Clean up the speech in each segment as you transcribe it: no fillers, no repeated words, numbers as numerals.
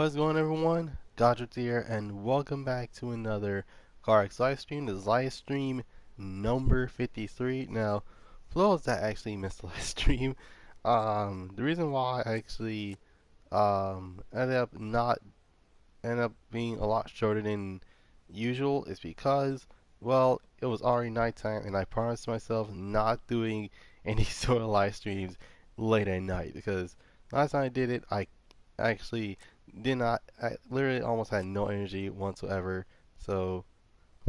What's going on, everyone? Goddrifter here, and welcome back to another CarX livestream. This is livestream number 53. Now, for those that actually missed the last stream, the reason why I actually ended up not ended up being a lot shorter than usual is because, well, it was already nighttime, and I promised myself not doing any sort of live streams late at night because last time I did it, I actually did not. I literally almost had no energy whatsoever. So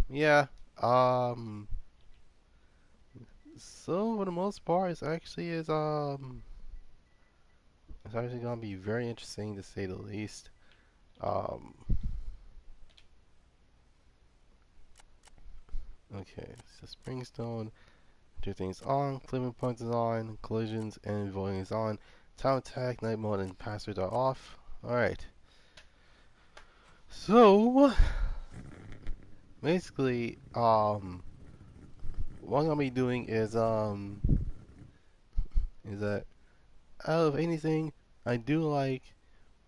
yeah. Um. So for the most part, it's actually gonna be very interesting to say the least. Um. Okay. So Springstone. Two things on. Clipping points is on. Collisions and voting is on. Time attack, night mode, and passwords are off. All right. So basically, what I'm gonna be doing is that out of anything, I do like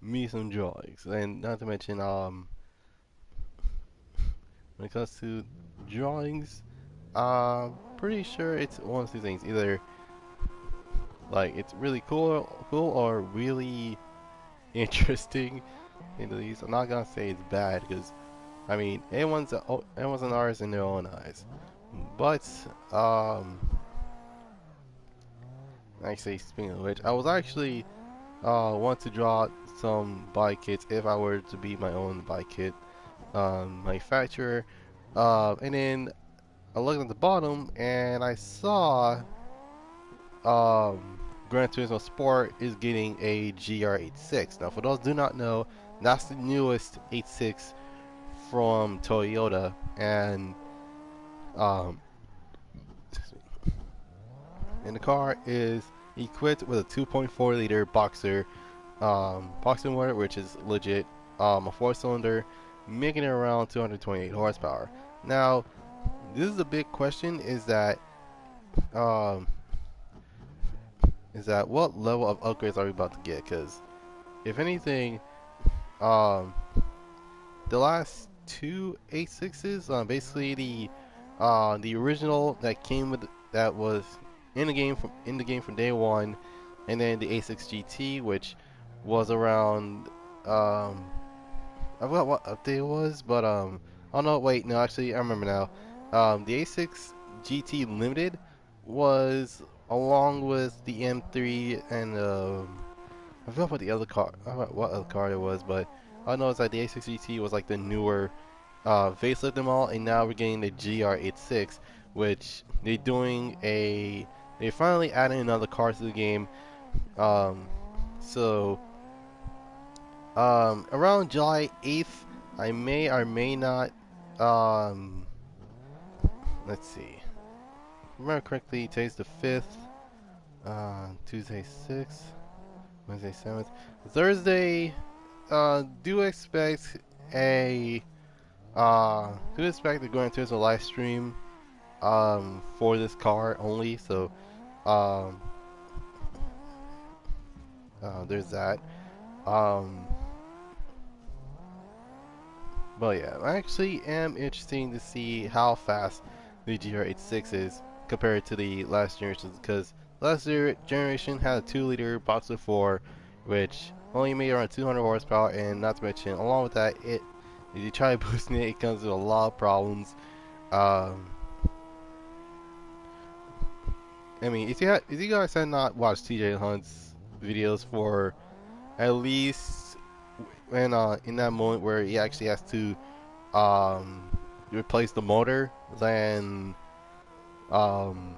me some drawings, and not to mention when it comes to drawings, pretty sure it's one of two things: either like it's really cool, or really interesting. In the least, I'm not gonna say it's bad because I mean everyone's an artist in their own eyes, but actually speaking of which, I was actually want to draw some bike kits if I were to be my own bike kit manufacturer. And then I looked at the bottom and I saw Gran Turismo Sport is getting a GR86. Now, for those who do not know, that's the newest 86 from Toyota, and um, the car is equipped with a 2.4 liter boxer motor, which is legit, a 4-cylinder, making it around 228 horsepower. Now, this is a big question: um, is that what level of upgrades are we about to get? Because if anything, um, the last two 86s, basically the original that came with that was in the game from day one, and then the A6 GT, which was around I forgot what update it was, but oh no, wait, no, actually I remember now. The A6 GT Limited was along with the M3 and I forgot what the other car, I forgot what other car it was, but I know it's like the A6 GT was like the newer facelift them all, and now we're getting the GR86, which they finally added another car to the game. Um, so around July 8th, I may or may not. Um, let's see. If I remember correctly, today's the 5th. Tuesday 6th. Wednesday 7th. Thursday. Do expect a. Do expect to go into a live stream. For this car only. So. Um. There's that. Um. But yeah, I actually am interested to see how fast the GR86 is compared to the last generation, because last generation had a 2-liter Boxer 4, which only made around 200 horsepower, and not to mention, along with that, if you try boosting it, it comes with a lot of problems. Um, I mean, if you guys had not watched TJ Hunt's videos for at least when in that moment where he actually has to um, replace the motor, then um,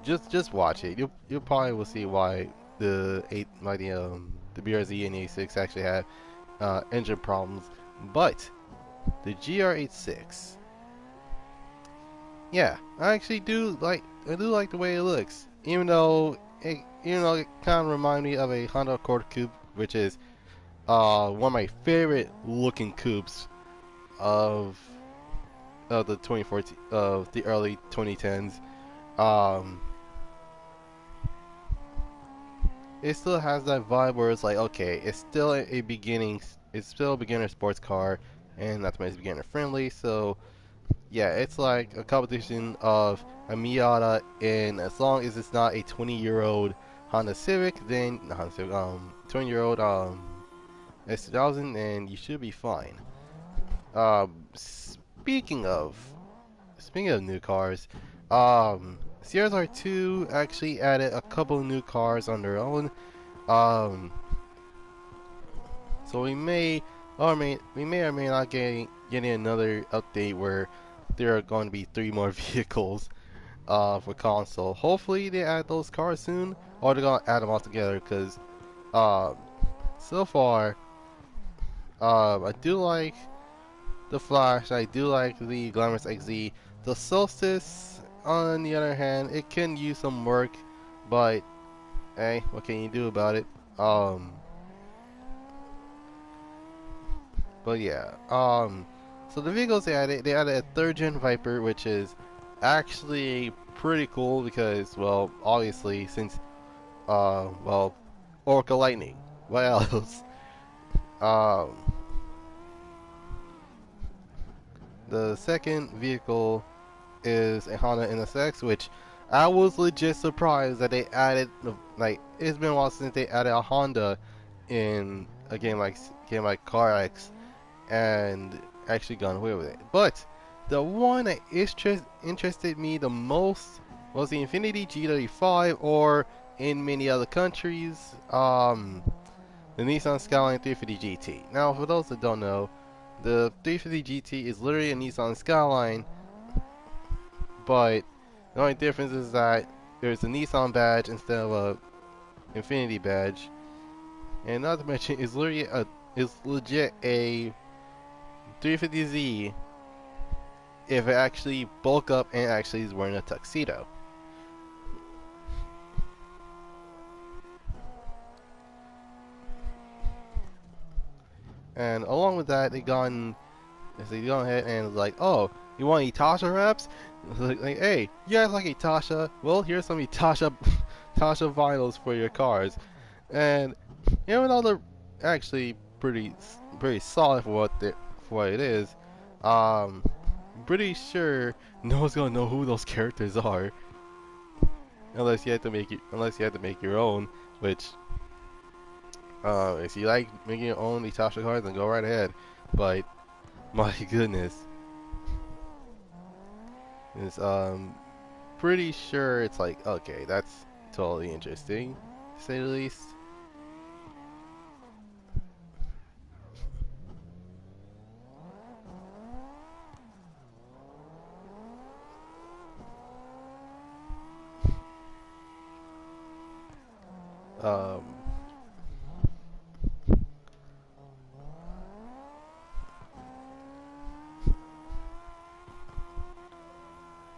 just watch it. You probably will see why the BRZ and A6 actually had engine problems. But the GR86, yeah, I do like the way it looks, it kind of reminds me of a Honda Accord Coupe, which is one of my favorite looking coupes of the 2014 of the early 2010s. Um, it still has that vibe where it's like, okay, it's still a beginning it's still a beginner sports car, and not to mention beginner friendly. So yeah, it's like a competition of a Miata, and as long as it's not a 20-year-old Honda Civic, then not Honda Civic, 20-year-old S2000, and you should be fine. Speaking of new cars, CRR2 actually added a couple new cars on their own. Um, so we may or may not getting another update where there are going to be 3 more vehicles for console. Hopefully they add those cars soon, or they're gonna add them all together. Because uh, so far, I do like the Flash. I do like the Glamorous XZ. The Solstice, on the other hand, it can use some work, but hey, what can you do about it? Um, but yeah. So the vehicles they added a third gen Viper, which is actually pretty cool because, well, obviously since well, Orca Lightning. What else? Um, the second vehicle is a Honda NSX, which I was legit surprised that they added. Like, it's been a while since they added a Honda in a game like Car X, and actually gone away with it. But the one that interested me the most was the Infiniti G35, or in many other countries, the Nissan Skyline 350 GT. Now, for those that don't know, the 350 GT is literally a Nissan Skyline, but the only difference is that there's a Nissan badge instead of a Infiniti badge, and not to mention, it's legit a 350Z if it actually bulk up and actually is wearing a tuxedo. And along with that, they gone ahead and like, oh, you want Itasha wraps? Like, hey, you guys like Itasha? Well, here's some Itasha Tasha vinyls for your cars. And even though they're actually pretty solid for what it is, um, pretty sure no one's gonna know who those characters are unless you have to make your own. Which, if you like making your own Itasha cards, then go right ahead. But my goodness, it's pretty sure it's like, okay, that's totally interesting, to say the least. Um,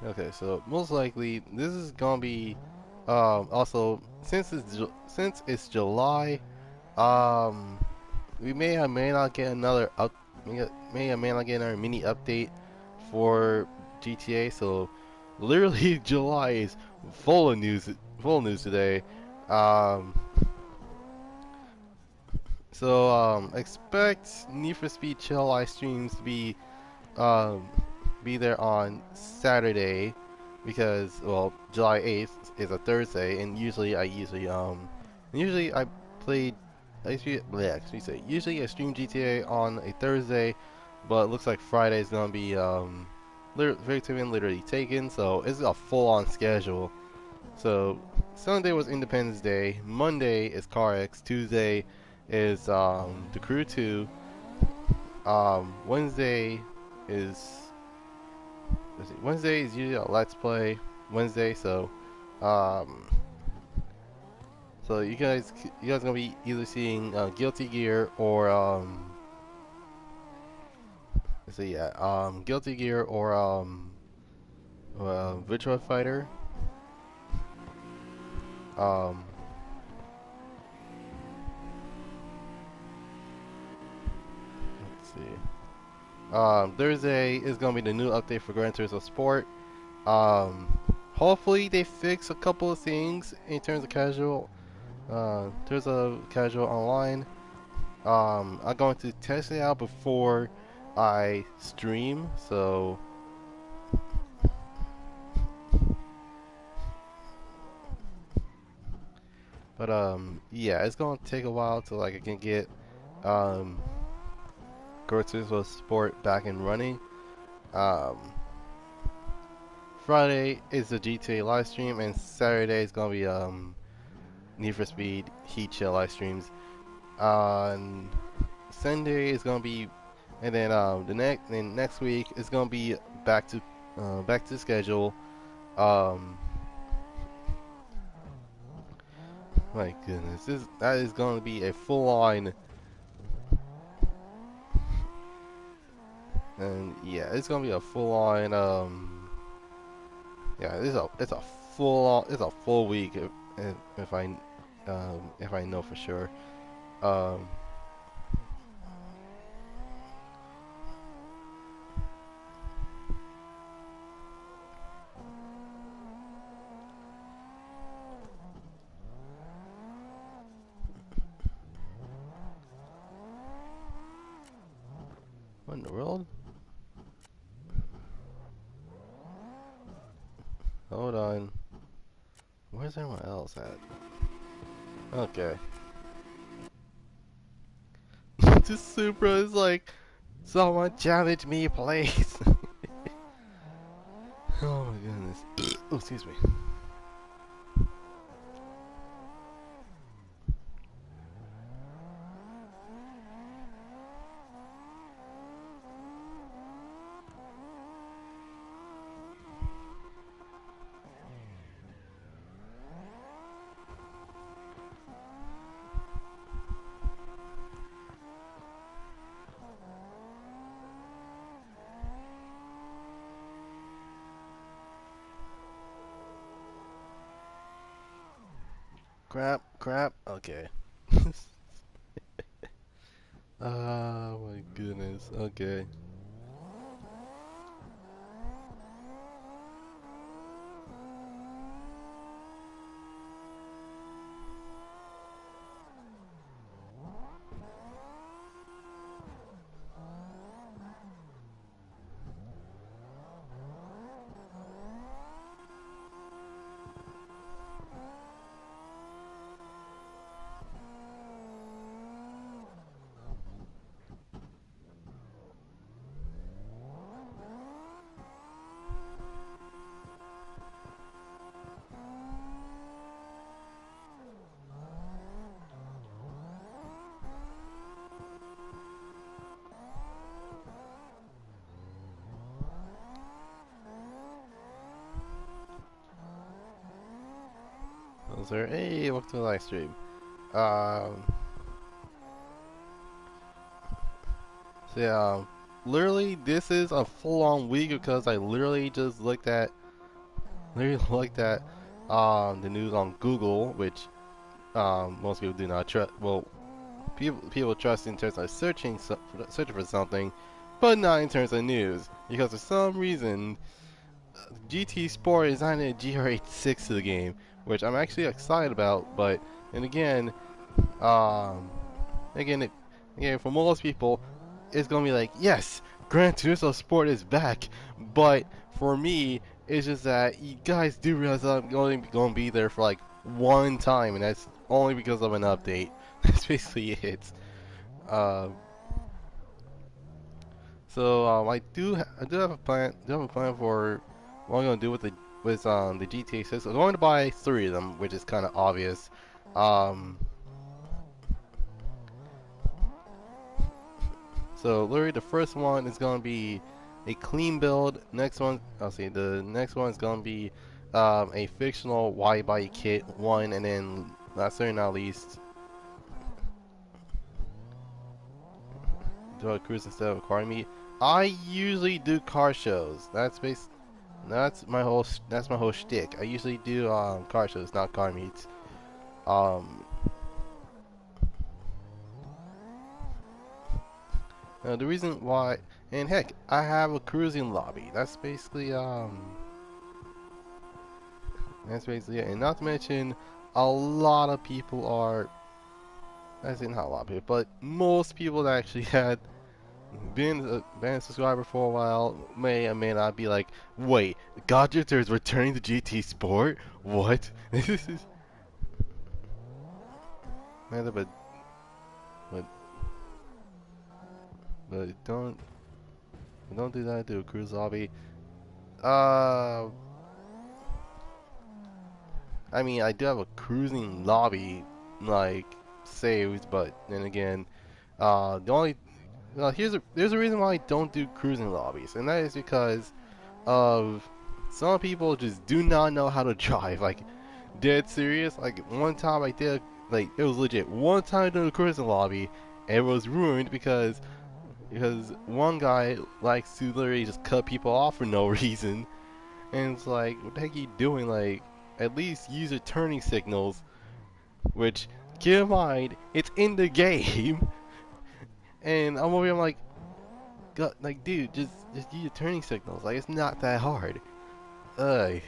okay, so most likely this is gonna be also since it's July, um, we may or may not get another may or may not get another mini update for GTA. So literally July is full of news today. Um, expect Need for Speed Chill live streams to um, be there on Saturday, because, well, July 8th is a Thursday, and usually I played usually I stream GTA on a Thursday, but it looks like Friday is gonna be literally taken, so it's a full-on schedule. So Sunday was Independence Day, Monday is Car X, Tuesday is The Crew 2, Wednesday is Wednesday is usually a Let's Play Wednesday, so um, you guys gonna be either seeing Guilty Gear or Guilty Gear or Virtua Fighter. Um, let's see. Thursday is gonna be the new update for Gran Turismo Sport. Hopefully they fix a couple of things in terms of casual online. I'm going to test it out before I stream. So, but yeah, it's gonna take a while till like I can get um Goddrifter247sun Sport back and running. Um, Friday is the GTA live stream, and Saturday is gonna be Need for Speed Heat Chill live streams. On Sunday is gonna be, and then next week is gonna be back to schedule. Um, my goodness, that is gonna be a full on, and yeah, it's gonna be a full on. Yeah, it's a full week if I know for sure. Um, what in the world? Hold on. Where's everyone else at? Okay. This Supra is like, someone challenge me, please. Oh my goodness. Oh, excuse me. Crap. Okay. Oh my goodness. Okay. Sir, hey, welcome to the live stream. Um, so yeah, literally, this is a full-on week because I literally looked at the news on Google, which most people do not trust. Well, people trust in terms of searching for something, but not in terms of news because for some reason GT Sport is adding a GR86 to the game, which I'm actually excited about. But and um, again, again, for most people, it's gonna be like, yes, Gran Turismo Sport is back. But for me, it's just that you guys do realize that I'm only gonna be there for like one time, and that's only because of an update. That's basically it. Um, I do have a plan for what I'm gonna do with the GTA 6. I'm going to buy 3 of them, which is kind of obvious. Um, so literally the first one is gonna be a clean build. The next one is gonna be a fictional wide body kit one, and then last but not least, do a cruise instead of a car meet. I usually do car shows. That's my whole shtick. I usually do car shows, not car meets. Um, the reason why, and heck, I have a cruising lobby. That's basically it. And not to mention, a lot of people are I say not a lot of people, but most people that actually had been a subscriber for a while may or may not be like, wait, Goddrifter is returning to GT Sport? What? This is man, but but don't do that to a cruise lobby. Uh, I mean, I do have a cruising lobby like saved, but then again, the only there's a reason why I don't do cruising lobbies, and that is because of some people just do not know how to drive. Like, dead serious. Like, one time I did, like, it was legit. One time I did a cruising lobby, and it was ruined because one guy likes to literally just cut people off for no reason, and it's like, what the heck are you doing? Like, at least use your turning signals, which, keep in mind, it's in the game. And I'm over here, I'm like, God, like, dude, just use your turning signals. Like, it's not that hard. Ugh.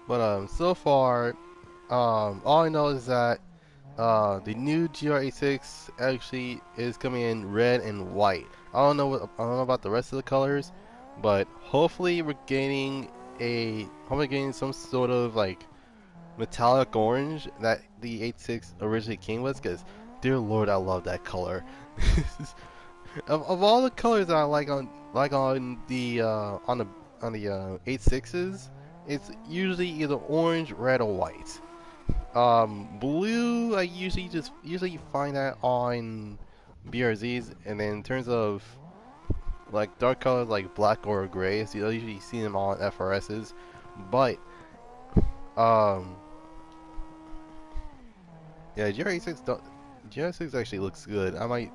But so far, all I know is that the new GR86 actually is coming in red and white. I don't know about the rest of the colors, but hopefully getting some sort of like metallic orange that the 86 originally came with. Because dear Lord, I love that color. Of all the colors that I like on the 86s, it's usually either orange, red, or white. Blue, I usually find that on BRZs, and then in terms of like dark colors like black or gray, so you usually see them on FRSs. But um, yeah, GR6 actually looks good. I might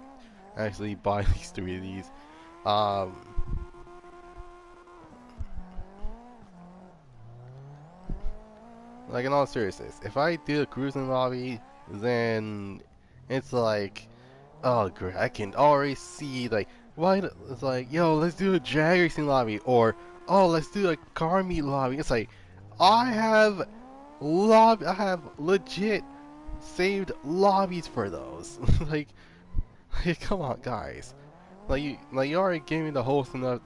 actually buy at least 3 of these. Um, like in all seriousness, if I do a cruising lobby, then it's like, oh great, I can already see like why it's like, yo, let's do a drag racing lobby, or oh, let's do a car meet lobby. It's like I have legit saved lobbies for those. like come on guys. Like you already gave me the host enough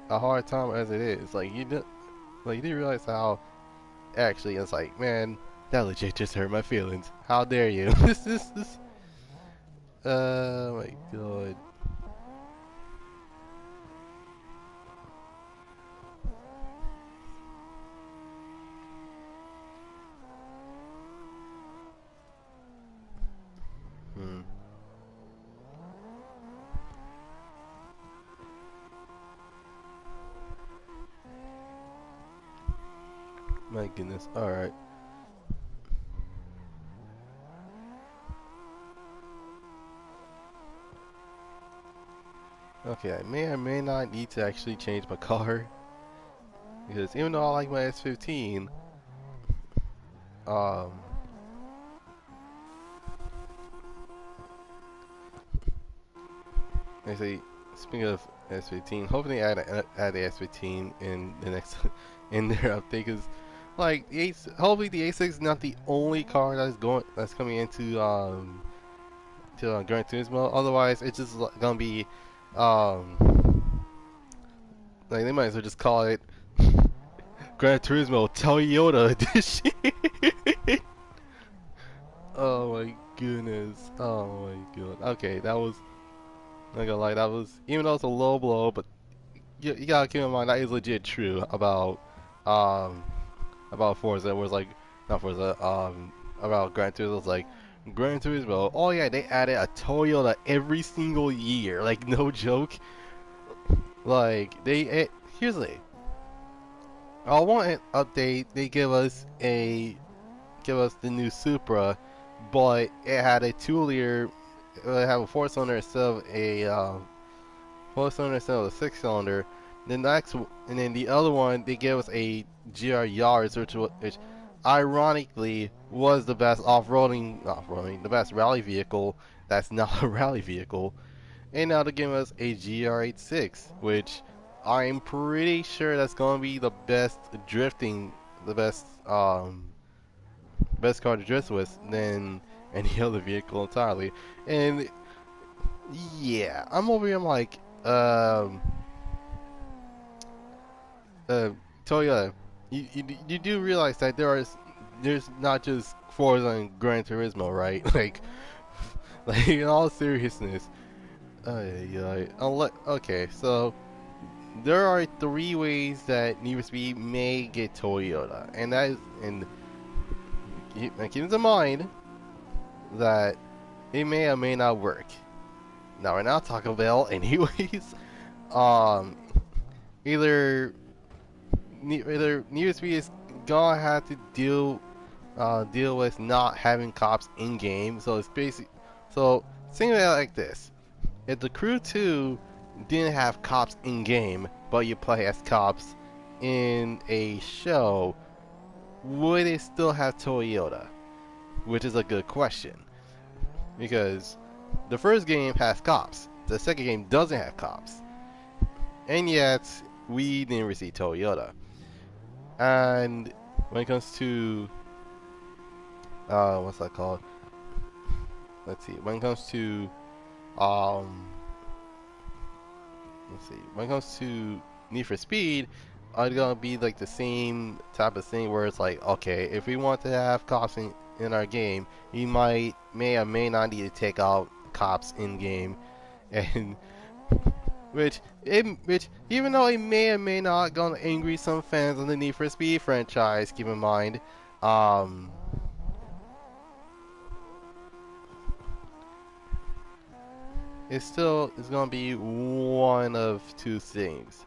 a hard time as it is. Like you didn't realize how actually it's like, man, that legit just hurt my feelings. How dare you? This my god. Hmm. My goodness. Alright. Okay, I may or may not need to actually change my car. Because even though I like my S15, um, actually, speaking of S15, hopefully add the S15 in the next in their update. Because like hopefully the A6 is not the only car that's coming into to Gran Turismo. Otherwise, it's just gonna be like they might as well just call it Gran Turismo Toyota Edition. Oh my goodness. Oh my god. Okay, that was not gonna lie, that was even though it's a low blow, but you gotta keep in mind that is legit true um about Forza. It was like not Forza, about Gran Turismo. It was like Gran Turismo. Oh yeah, they added a Toyota every single year. Like no joke. Like here's the thing. I want an update. They give us the new Supra, but it had a 2-liter. It had a 4-cylinder instead of a 4-cylinder instead of a 6-cylinder. And then the other one, they gave us a GR Yaris, which ironically was the best the best rally vehicle. That's not a rally vehicle, and now they're giving us a GR86, which I'm pretty sure that's gonna be the best drifting, the best car to drift with than any other vehicle entirely. And yeah, I'm over here. I'm like, uh, Toyota, you do realize that there's not just Forza and Gran Turismo, right? Like in all seriousness, yeah. Okay, so there are three ways that Need for Speed may get Toyota, and that is, and keep in mind that it may or may not work. Now we're not Taco Bell, anyways. Um, either Need for Speed is gonna have to deal with not having cops in game. So it's basic. So think about it like this: if the Crew 2 didn't have cops in game, but you play as cops in a show, would it still have Toyota? Which is a good question, because the first game has cops, the second game doesn't have cops, and yet we didn't receive Toyota. And when it comes to what's that called? Let's see. When it comes to um, let's see. When it comes to Need for Speed, it's gonna be like the same type of thing where it's like, okay, if we want to have cops in our game, you may or may not need to take out cops in game, and which even though it may or may not gonna angry some fans on the Need for Speed franchise, keep in mind, um, it's gonna be one of two things.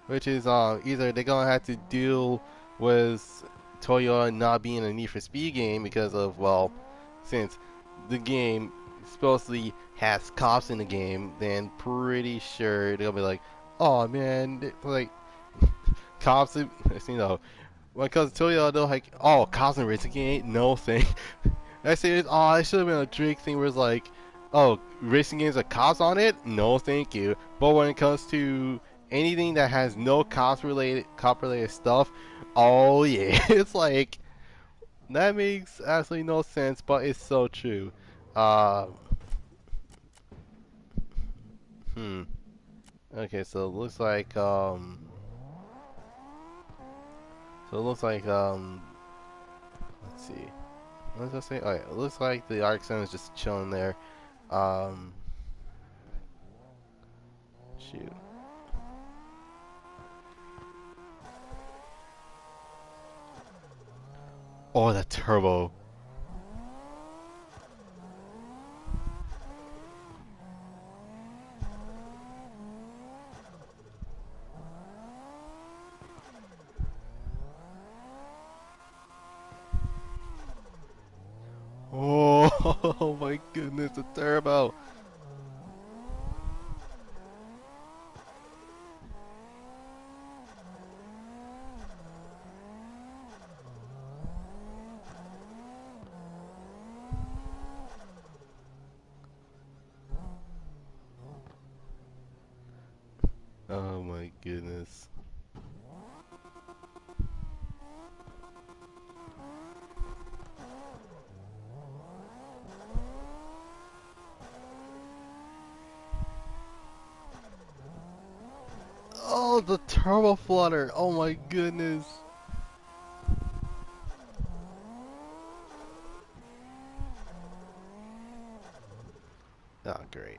Which is either they're gonna have to deal with Toyota not being a Need for Speed game because of, well, since the game supposedly has cops in the game, then pretty sure they'll be like, oh man, like cops, you know, when it comes to Toyota, they're like, oh, cops in racing game, no thing. I say, oh, it should have been a Drake thing where it's like, oh, racing games with cops on it? No, thank you. But when it comes to anything that has no cop related stuff, oh yeah, it's like that makes absolutely no sense, but it's so true. Uh, hmm. Okay, so it looks like let's see. What was I say? Oh yeah, it looks like the Arc Center is just chilling there. Um, shoot. Oh, that turbo. Oh, oh my goodness, the turbo. Oh my goodness. Oh, the turbo flutter. Oh my goodness. Oh, great.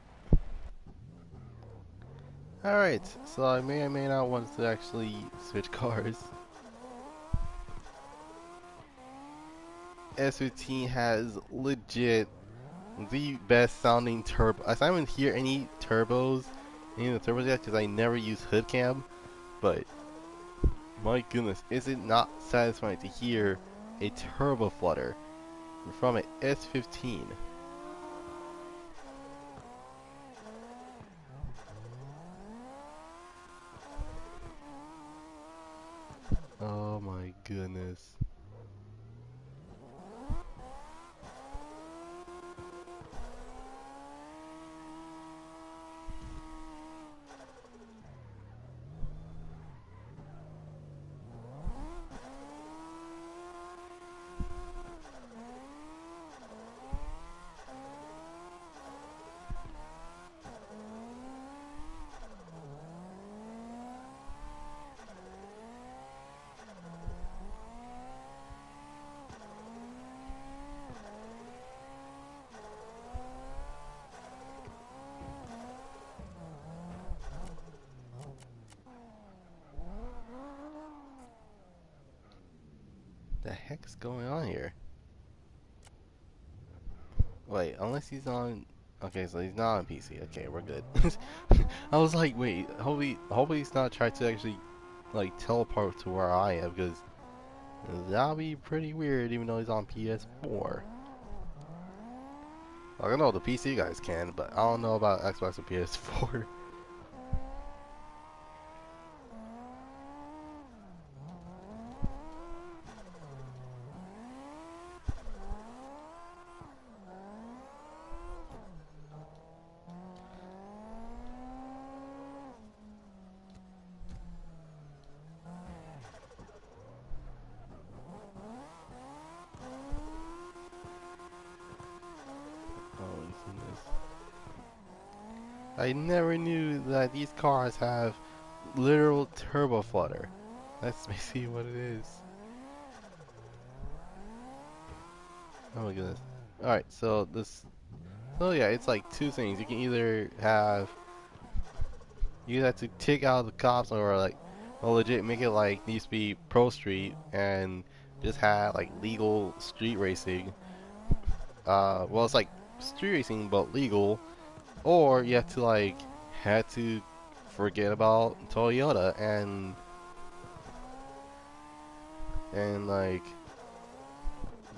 Alright, so I may or may not want to actually switch cars. S15 has legit the best sounding turbo. I don't even hear any of the turbos yet because I never use hood cam, but my goodness, is it not satisfying to hear a turbo flutter from an S15? Oh my goodness. The heck's going on here? Wait, unless he's on. Okay, so he's not on PC. Okay, we're good. I was like, wait, hopefully he's not trying to actually like teleport to where I am, because that'll be pretty weird, even though he's on PS4. I don't know the PC guys can, but I don't know about Xbox and PS4. Oh, goodness. I never knew that these cars have literal turbo flutter. That's basically what it is. Oh my goodness. Alright, so this. So yeah, it's like two things. You can either have. You have to take out the cops, or like, well, legit make it like needs to be Pro Street and just have like legal street racing. Well, it's like street racing but legal, or you have to like had to forget about Toyota and like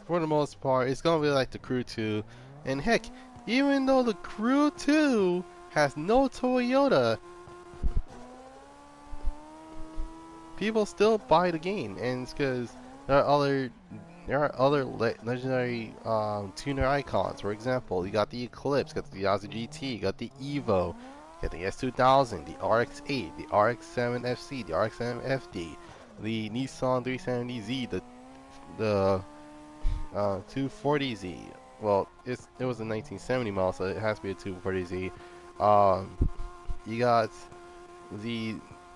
for the most part, it's gonna be like the Crew 2, and heck, even though the Crew 2 has no Toyota, people still buy the game, and it's because there are other legendary tuner icons. For example, you got the Eclipse, got the Yazoo GT, you got the Evo, you got the S2000, the RX-8, the RX-7 FC, the RX-7 FD, the Nissan 370Z, the 240Z. Well, it was a 1970 model, so it has to be a 240Z. You got the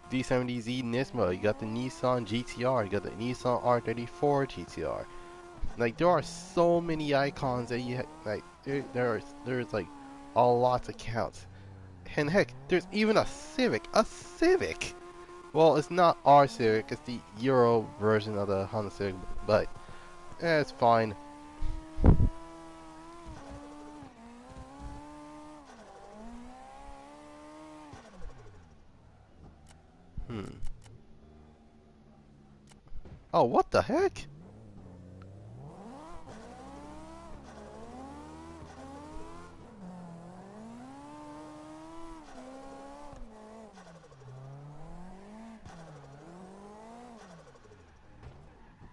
D70Z Nismo, you got the Nissan GTR, you got the Nissan R34 GTR. Like there are so many icons that like there's like a lot to count. And heck, there's even a Civic, a Civic. Well, it's not our Civic, it's the Euro version of the Honda Civic, but it's fine. Hmm. Oh, what the heck?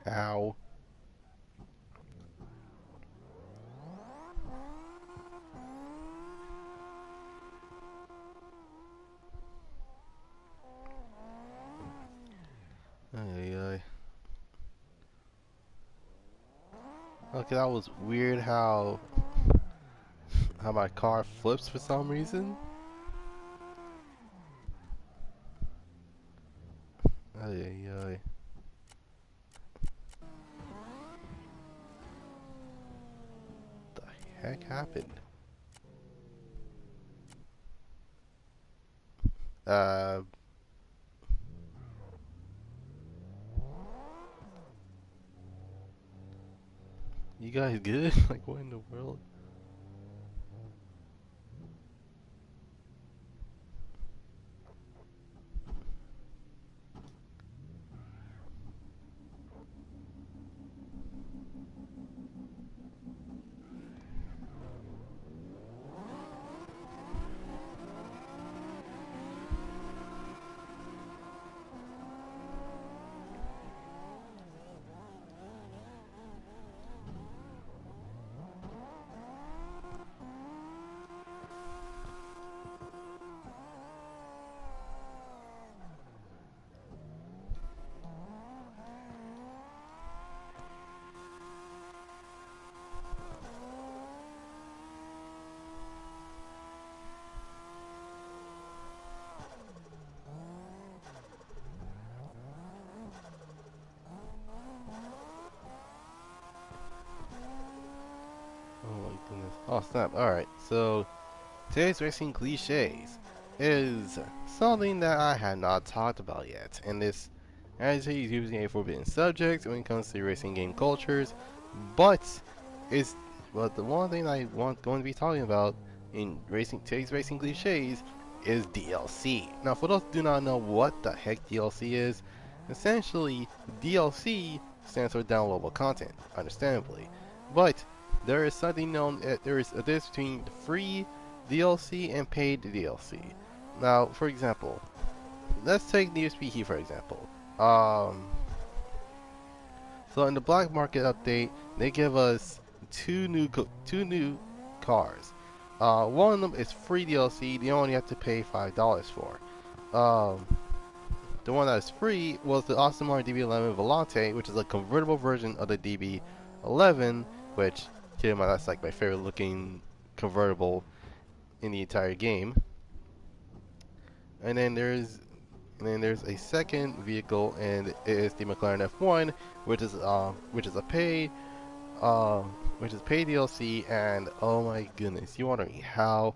Ow. Ay, ay. Okay, that was weird how my car flips for some reason. Ay, ay, ay. The heck happened? Uh, you guys good? Like, what in the world? Oh my goodness. Oh snap. Alright, so today's racing cliches is something that I have not talked about yet in this as he's using a forbidden subject when it comes to racing game cultures, but is but the one thing I want going to be talking about in racing today's racing cliches is DLC. Now, for those who do not know what the heck DLC is, essentially DLC stands for downloadable content, understandably, but there is something known. There is a difference between free DLC and paid DLC. Now, for example, let's take Need for Speed Heat for example. Um, so in the Black Market update, they give us two new cars. One of them is free DLC. You only have to pay $5 for. Um, the one that is free was the Aston Martin DB11 Volante, which is a convertible version of the DB11, which, keep in mind, that's like my favorite looking convertible in the entire game. And then there's a second vehicle, and it is the McLaren F1, which is a paid uh, paid DLC. And oh my goodness, you wondering how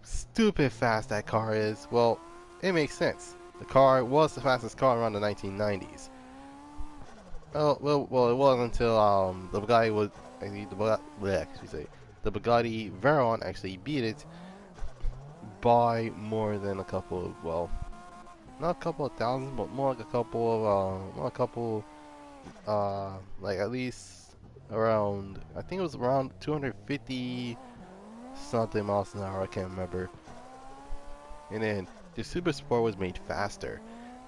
stupid fast that car is? Well, it makes sense. The car was the fastest car around the 1990s. Well, it wasn't until the Bugatti was actually the Bugatti Veyron actually beat it by more than a couple of, well, not a couple of thousand, but more like like at least around, I think it was around 250 something miles an hour, I can't remember. And then the Super Sport was made faster.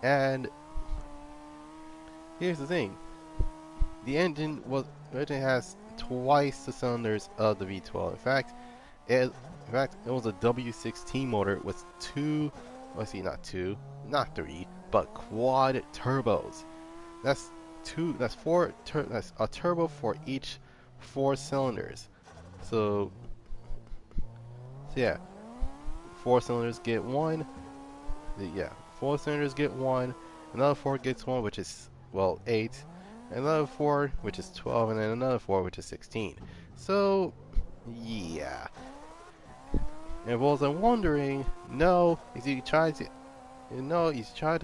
And here's the thing, the engine has twice the cylinders of the V12. It, in fact, it was a W16 motor with not three, but quad turbos. That's that's a turbo for each 4 cylinders. So yeah, 4 cylinders get one. Yeah, 4 cylinders get one. Another 4 gets one, which is, well, 8. Another 4, which is 12, and then another 4, which is 16. So yeah. And what I'm wondering, is he trying to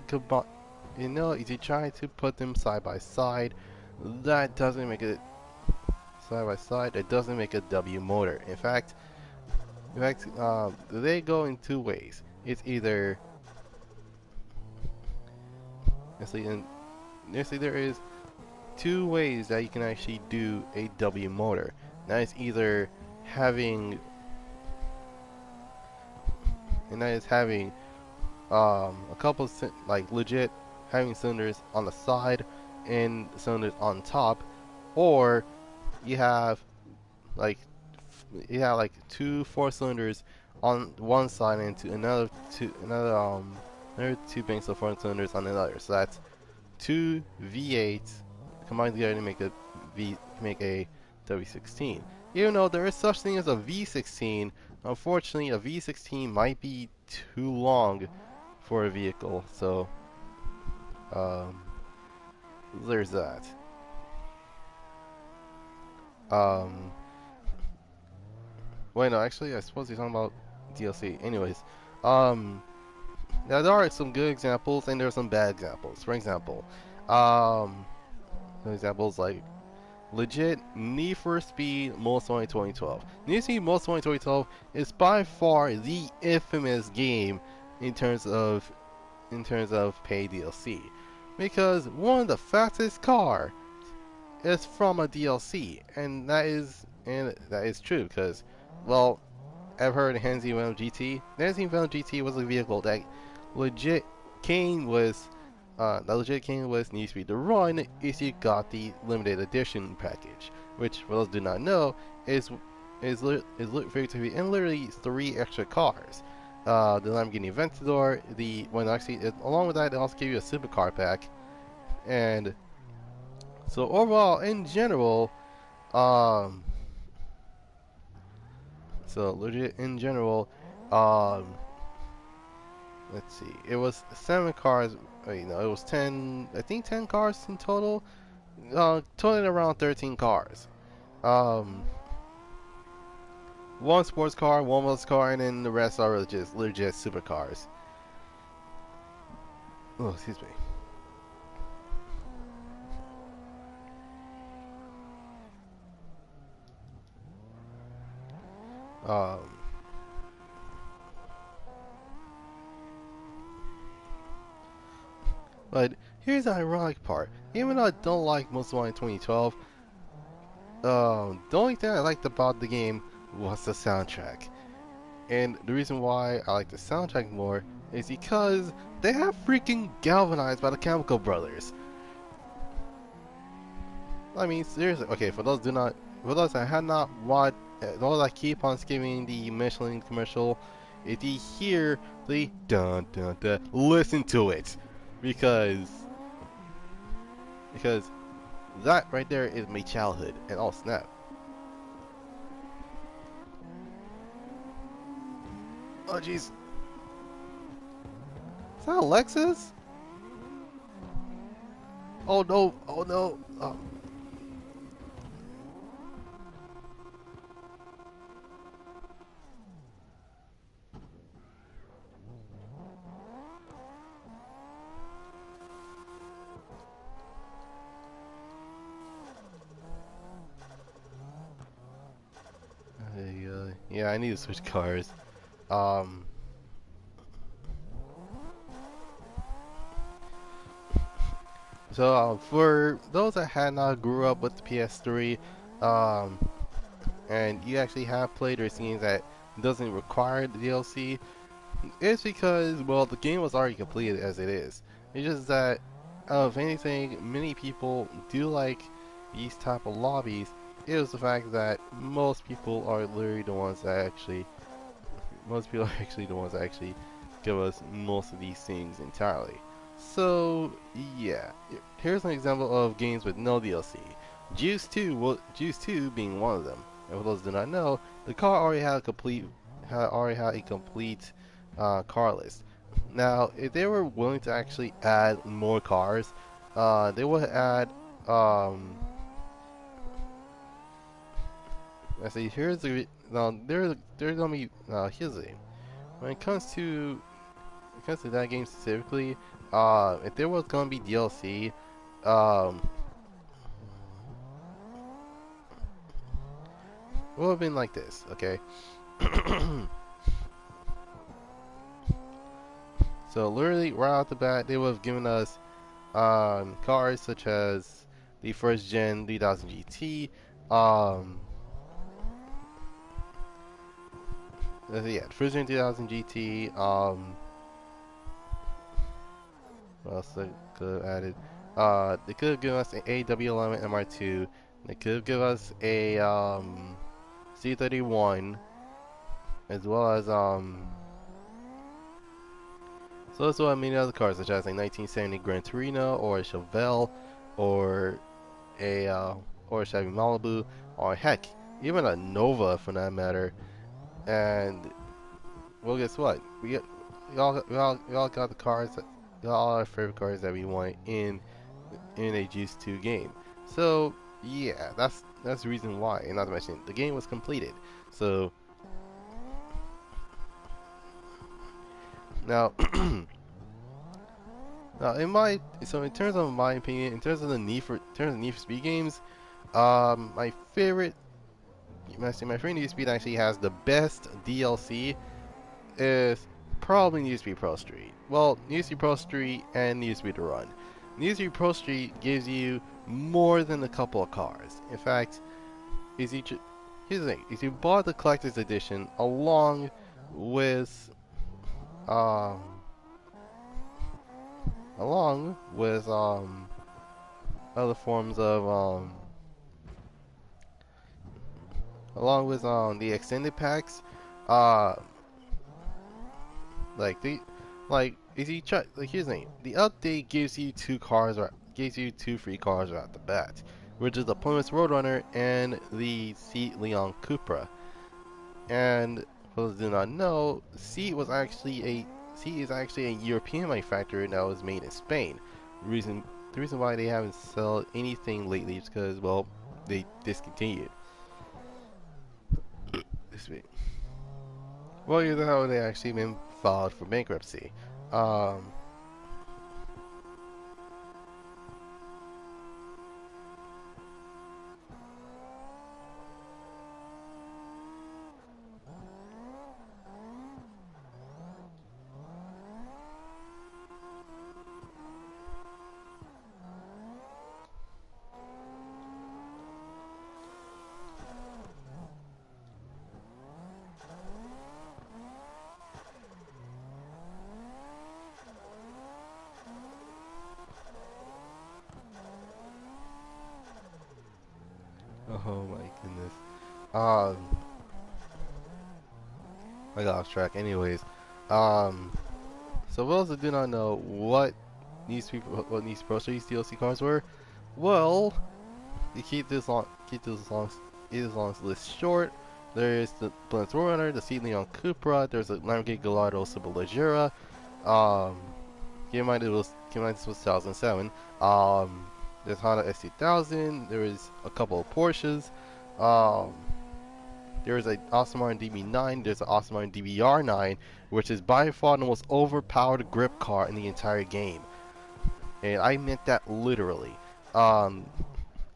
combine, is he trying to put them side by side? That doesn't make it side by side. It doesn't make a W motor. They go in two ways. It's either, there is two ways that you can actually do a W motor. That is either having, a couple of like legit having cylinders on the side and cylinders on top, or you have like two 4 cylinders on one side and another two banks of 4 cylinders on the other. So that's two V8s combined together to make a W16. Even though there is such thing as a V16, unfortunately a V16 might be too long for a vehicle. So there's that. Wait, no, actually, I suppose you're talking about DLC. Anyways, now there are some good examples and there are some bad examples. For example, examples like legit Need for Speed Most Wanted 2012. Need for Speed Most Wanted 2012 is by far the infamous game in terms of paid DLC, because one of the fastest car is from a DLC, and that is true because, well, I've heard Hansi Venom GT. The Hansi Venom GT was a vehicle that legit came with Need for Speed to run if you got the limited edition package, which, for those who do not know, is literally 3 extra cars. The Lamborghini Aventador, along with that, they also give you a supercar pack, and so overall, in general, let's see, it was 7 cars. Wait, no, it was 10. I think 10 cars in total. Totaling around 13 cars. One sports car, one muscle car, and then the rest are legit supercars. Oh, excuse me. but here's the ironic part. Even though I don't like most of it in 2012, the only thing I liked about the game was the soundtrack. And the reason why I like the soundtrack more is because they have freaking Galvanized by the Chemical Brothers. I mean, seriously. Okay, for those that had not watched, those that keep on skipping the Michelin commercial, if you hear the dun dun dun, listen to it, because because that right there is my childhood. And oh snap! Oh jeez, is that Alexis? Oh no! Oh no! Oh. Yeah, I need to switch cars. Um, for those that had not grew up with the PS3, um, and you actually have played or scenes that doesn't require the DLC, it's because, well, the game was already completed as it is. It's just that, if anything, many people do like these type of lobbies. It was the fact that most people are literally the ones that actually most people are actually the ones that actually give us most of these things entirely. So yeah, here's an example of games with no DLC. Juice 2, well, Juice 2 being one of them. And for those who do not know, the car already had a complete car list. Now, if they were willing to actually add more cars, they would add. Let's see. Here's the now. There's gonna be here's the when it comes to that game specifically, if there was gonna be DLC, it would have been like this, okay? So literally right off the bat, they would have given us cars such as the first gen 3000 GT, um, yeah, first gen 3000 GT, what else they could have added? They could have given us an AW11 MR2. They could have given us a C31, as well as so as well many other cars such as a 1970 Gran Torino or a Chevelle or a Chevy Malibu or heck even a Nova for that matter. And well, guess what? We all got the cars. We got all our favorite cars that we want in a Juice 2 game. So yeah, that's the reason why. And not to mention, the game was completed. So now, now in terms of my opinion, in terms of the Need for Speed games, my favorite, my favorite Need for Speed actually has the best DLC is probably Need for Speed Pro Street. Well, Need for Speed Pro Street and Need for Speed to Run. Need for Speed Pro Street gives you more than a couple of cars. In fact, is each here's the thing: if you bought the collector's edition with um along with other forms of along with the extended packs, uh like the like if you try like here's the thing: the update gives you gives you two free cars right at the bat, which is the Plymouth Roadrunner and the Seat Leon Cupra. And for those who do not know, Seat is actually a European manufacturer that was made in Spain. The reason why they haven't sold anything lately is because, well, they discontinued. This week. Well, you know they actually been filed for bankruptcy. Um, Oh my goodness. Um, I got off track. Anyways, um, so for those that do not know what these Pro Series DLC cards were, well, you keep this long list short. There's the Blitz Runner, the Seed Leon Cupra, there's a Lamborghini Gallardo Superleggera, um, keep in mind this was 2007. There's Honda S2000, there is a couple of Porsches, um, there's an Aston Martin DB9, there's an Aston Martin DBR9, which is by far the most overpowered grip car in the entire game. And I meant that literally. Um,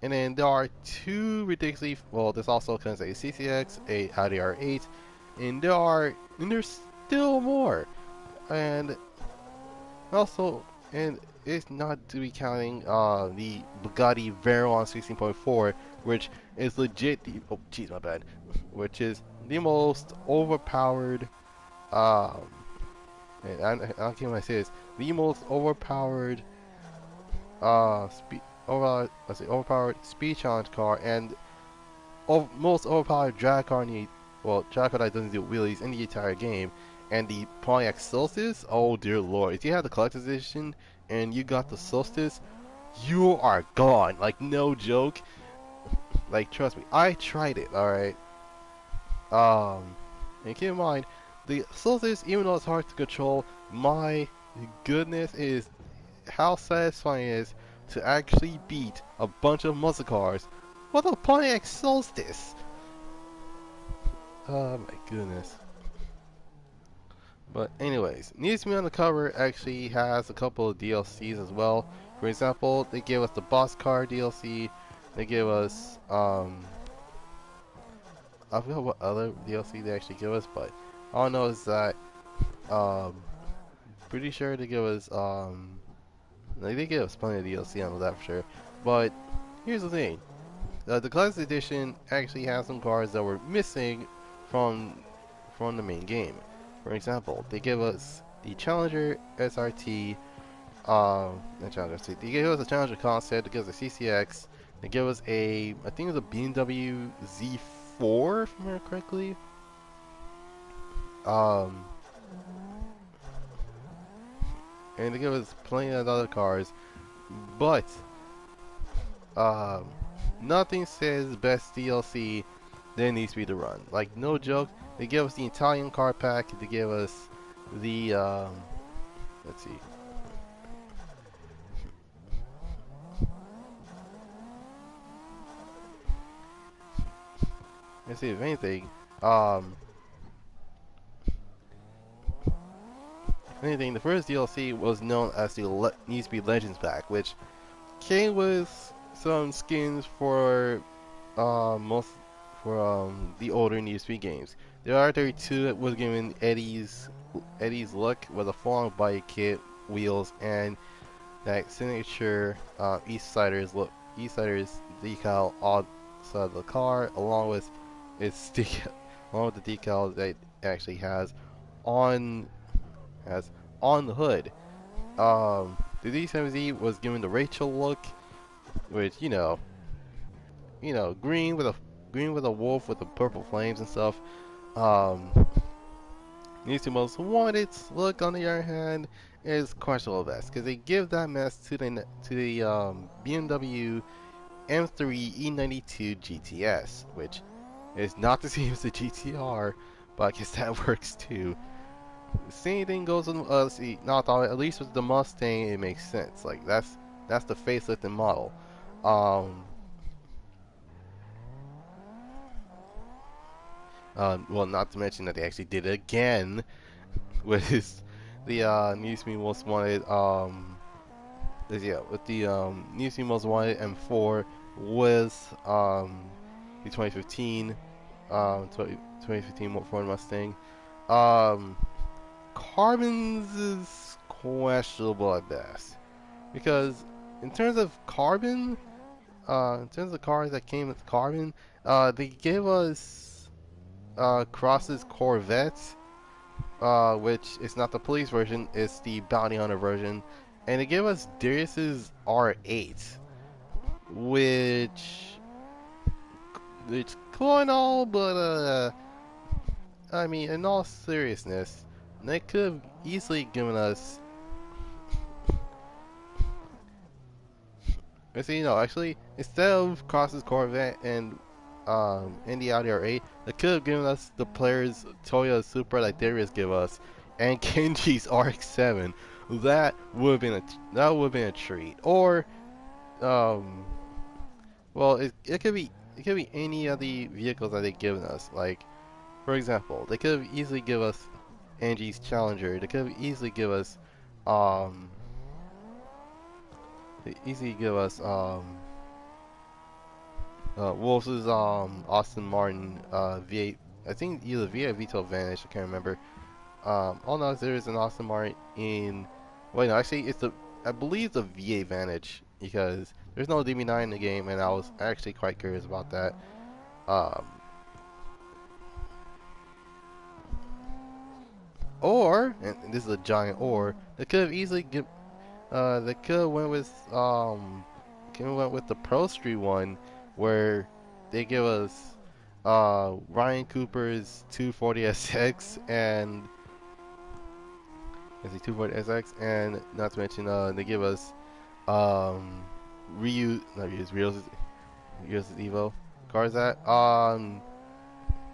and then there are two ridiculously, well, there's also kind of a CCX, a Audi R8, and there's still more. And also, and it's not to be counting the Bugatti Veyron 16.4, which is legit the, oh jeez, my bad, which is the most overpowered, um, and I can't even say this, the most overpowered speed overpowered speed challenge car and most overpowered drag car in the, well, drag car that doesn't do wheelies in the entire game. And the Pontiac Solstice, oh dear lord, if you have the collector's edition and you got the Solstice, you are gone, like no joke. Like trust me, I tried it, alright. And keep in mind, the Solstice, even though it's hard to control, my goodness, is how satisfying it is to actually beat a bunch of muscle cars with a Pontiac Solstice. Oh my goodness. But anyways, Needs to Be on the Cover actually has a couple of DLCs as well. For example, they gave us the Boss Car DLC. They gave us I forgot what other DLC they actually give us, but all I know is that um pretty sure they give us like they give us plenty of DLC, I know that for sure. But here's the thing. The Classic Edition actually has some cards that were missing from the main game. For example, they give us the Challenger SRT, not Challenger SRT, they gave us a Challenger concept, they give us a CCX, they give us a, I think it was a BMW Z4, if I remember correctly. And they give us plenty of other cars, but nothing says best DLC than needs to be the run. Like no joke, they give us the Italian car pack. They give us the let's see. Let's see if anything. The first DLC was known as the Needs to Be Legends pack, which came with some skins for most for the older Need to Be games. There are 32 that was given Eddie's look with a full-on bike kit, wheels, and that signature Eastsiders decal on side of the car, along with its decal, along with the decal that it actually on has on the hood. The D70 was given the Rachel look, which green with a wolf with the purple flames and stuff. Um, Needs to Most Wanted look, on the other hand, is questionable best because they give that mess to the BMW M3 E92 GTS, which is not the same as the GTR, but I guess that works too. Same thing goes on. See, not all, at least with the Mustang, it makes sense. Like that's the facelifted model. Um, well, not to mention that they actually did it again with the News Me Most Wanted. With the News Me Most Wanted M4 with the 2015 Ford Mustang. Carbon's is questionable at best because in terms of carbon, in terms of cars that came with carbon, they gave us Cross's Corvette, which is not the police version, it's the bounty hunter version, and they gave us Darius's R8, which it's cool and all, but I mean, in all seriousness, they could have easily given us. Actually, no, actually, instead of Cross's Corvette and Indy Audi R8, they could have given us the players Toyota Supra like Darius give us, and Kenji's RX-7. That would have been a treat. Or um, well, it could be any of the vehicles that they've given us. Like for example, they could have easily give us Angie's Challenger. They could have easily give us um, they easily give us Wolf's Austin Martin V8. I think either V8 or V12 Vanish. I can't remember. All knows there is an Austin Martin in. Wait, no, actually it's the I believe the V8 Vantage because there's no DB9 in the game, and I was actually quite curious about that. Um, and this is a giant or, they could have easily they could have went with the Pro Street one, where they give us Ryan Cooper's 240SX and is he 240SX, and not to mention they give us um not Ryu's Evo cars that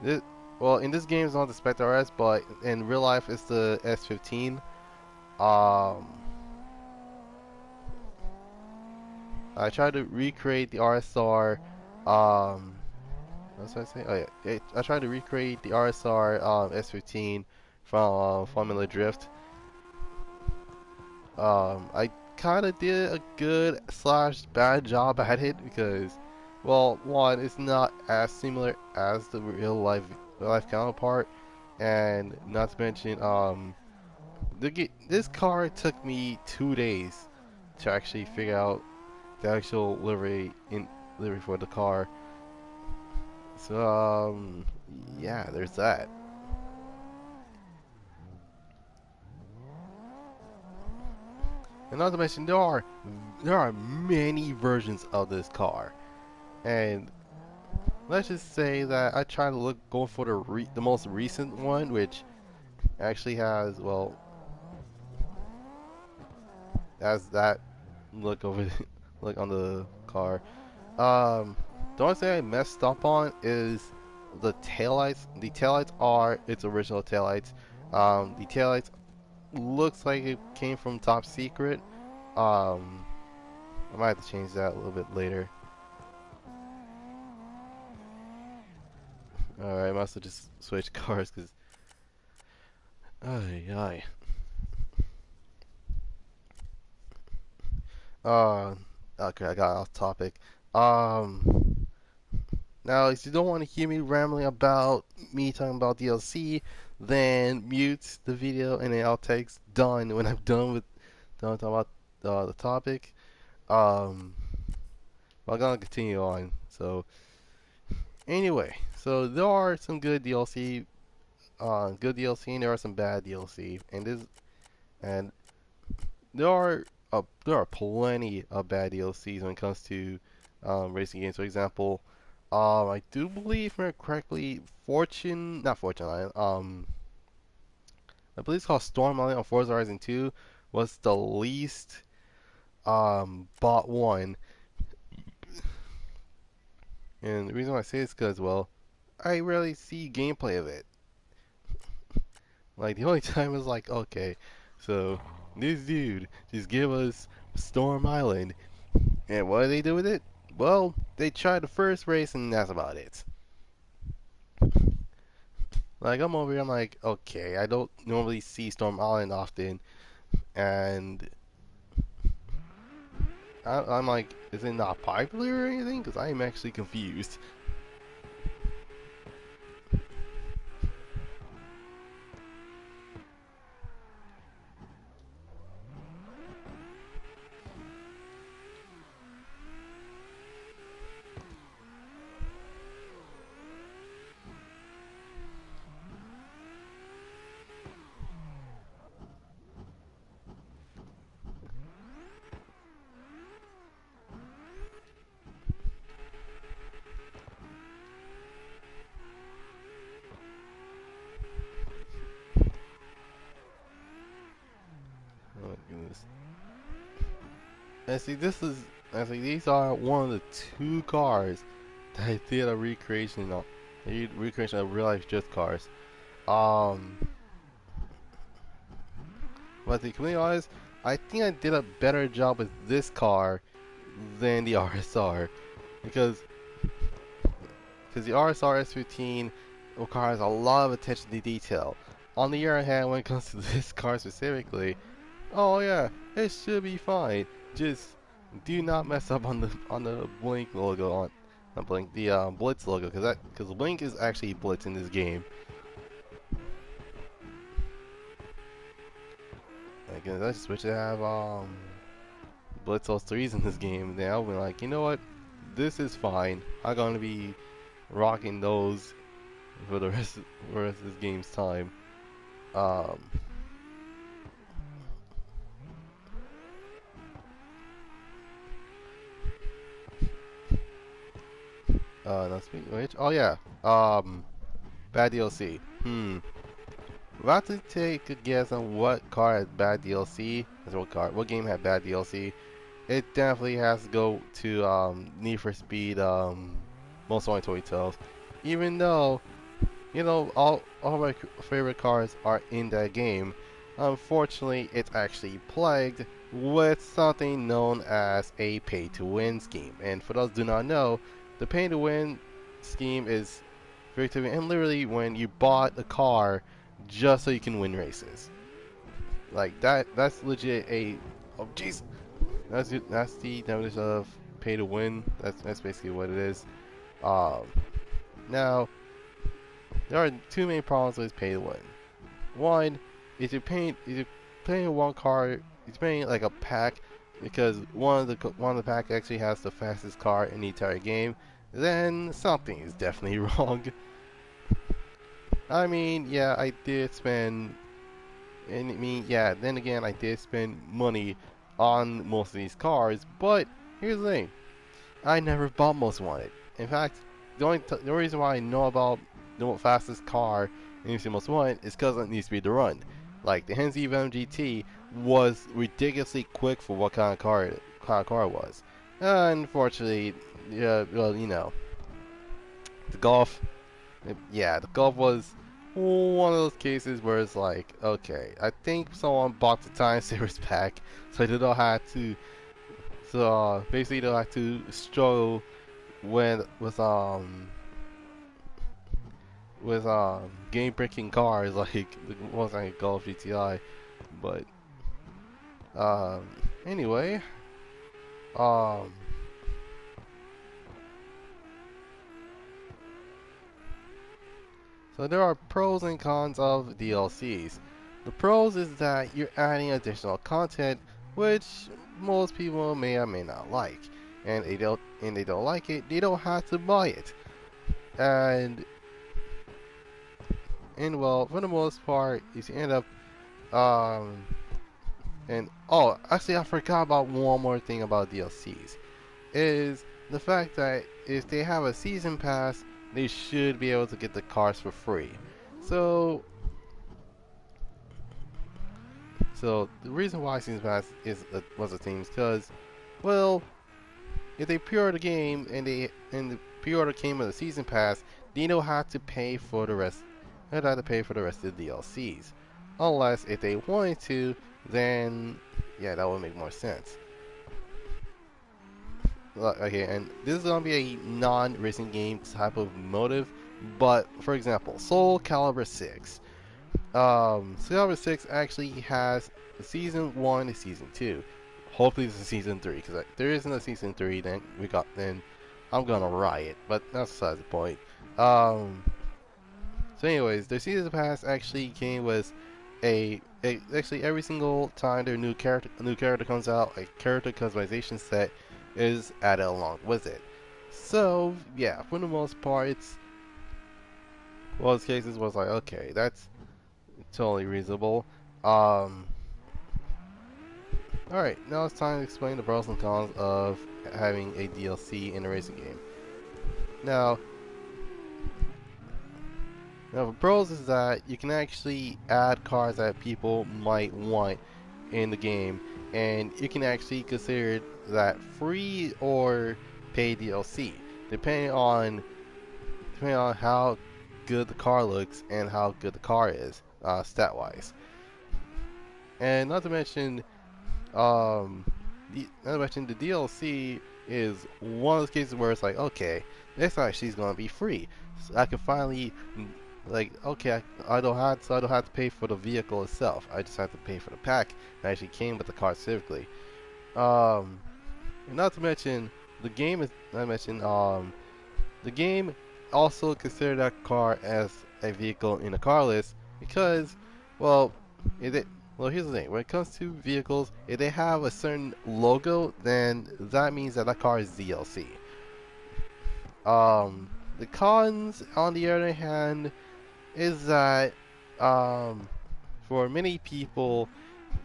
this, well, in this game it's not the Spectre RS, but in real life it's the S15. um I tried to recreate the RSR. What was I say? Oh yeah, I tried to recreate the RSR S15 from Formula Drift. I kind of did a good slash bad job at it because, well, one, it's not as similar as the real life counterpart, and not to mention, this car took me 2 days to actually figure out the actual livery for the car. So yeah, there's that. And not to mention, there are many versions of this car, and let's just say that I try to go for the most recent one, which actually has, well, has that look over look on the car. The only thing I messed up on is the taillights. The taillights are its original taillights. The taillights looks like it came from Top Secret. Um, I might have to change that a little bit later. Alright, I must have just switched cars because. Ay, ay. Uh, okay, I got off topic. Um, Now, if you don't want to hear me rambling about me talking about DLC, then mute the video and the outtakes done when I'm done talking about the topic. Um, I'm gonna continue on. So anyway, so there are some good DLC, and there are some bad DLC, and there are plenty of bad DLCs when it comes to racing games. For example, I do believe, if I remember correctly, not Fortune Island, I believe it's called Storm Island on Forza Horizon 2 was the least bought one. And the reason why I say this is because, well, I rarely see gameplay of it. Like, the only time is like, okay, so this dude just give us Storm Island, and what do they do with it? Well, they try the first race, and that's about it. Like, I'm over here, I'm like, okay, I don't normally see Storm Island often, and I'm like, is it not popular or anything? Because I'm actually confused. And see, these are one of the two cars that I did a recreation of real life drift cars. Um, but to be completely honest, I think I did a better job with this car than the RSR because the RSR S15 requires a lot of attention to detail. On the other hand, when it comes to this car specifically, oh yeah, it should be fine. Just do not mess up on the Blink logo on not Blink the Blitz logo because Blink is actually Blitz in this game. Like I just wish to have Blitz threes in this game. Then I'll be like, you know what, this is fine. I'm gonna be rocking those for the rest of this game's time. Um, now speaking of which, oh yeah, bad DLC. About to take a guess on what car had bad DLC. What game had bad DLC? It definitely has to go to Need for Speed Most Wanted Toy Tales. Even though, you know, all my favorite cars are in that game, unfortunately, it's actually plagued with something known as a pay-to-win scheme. And for those who do not know, the pay-to-win scheme is very typical, and literally when you bought a car just so you can win races. Like that's legit a oh jeez. That's the definition of pay to win. That's basically what it is. Um, Now there are two main problems with pay to win. One is you're paying one car, you're paying like a pack because one of the pack actually has the fastest car in the entire game. Then something is definitely wrong. I mean, yeah, I did spend, and I mean, yeah, then again, I did spend money on most of these cars, but here's the thing, I never bought Most Wanted. In fact, the only reason why I know about the fastest car in Most Wanted is because it needs to be the run. Like, the Hensley Venom GT was ridiculously quick for what kind of car it was. Unfortunately, yeah, well, you know, the Golf, yeah, the Golf was one of those cases where it's like, okay, I think someone bought the Time Savers pack, so they don't have to, basically they don't have to struggle with game breaking cars like the ones like Golf GTI, but um, anyway, um. So there are pros and cons of DLCs. The pros is that you're adding additional content, which most people may or may not like, and they don't like it. They don't have to buy it, and well, for the most part, you end up and oh, actually, I forgot about one more thing about DLCs. Is the fact that if they have a season pass, they should be able to get the cars for free. So the reason why season pass was a thing is because, well, if they pre-order the game and the pre-order came with a season pass, they don't have to pay for the rest. They don't have to pay for the rest of the DLCs, unless if they wanted to, then yeah, that would make more sense. Okay, and this is gonna be a non-racing game type of motive, but for example, Soul Calibur 6. Soul Calibur 6 actually has a season 1 and season 2. Hopefully it's a season 3, because if there isn't a season 3, then I'm gonna riot, but that's besides the point. So anyways, their season pass actually came with actually every single time their new character comes out, a character customization set is added along with it. So yeah, for the most part, it's one of those cases was like, okay, that's totally reasonable. Alright, now it's time to explain the pros and cons of having a DLC in a racing game. Now the pros is that you can actually add cars that people might want in the game, and you can actually consider it that free or pay DLC, depending on depending on how good the car looks and how good the car is, stat wise. And not to mention the DLC is one of those cases where it's like, okay, this actually is gonna be free. So I can finally, like, okay, I don't have to pay for the vehicle itself. I just have to pay for the pack that actually came with the car specifically. Um, and not to mention the game is not to mention the game also considered that car as a vehicle in the car list because, well, it well, here's the thing. When it comes to vehicles, if they have a certain logo, then that means that that car is DLC. The cons, on the other hand, is that for many people,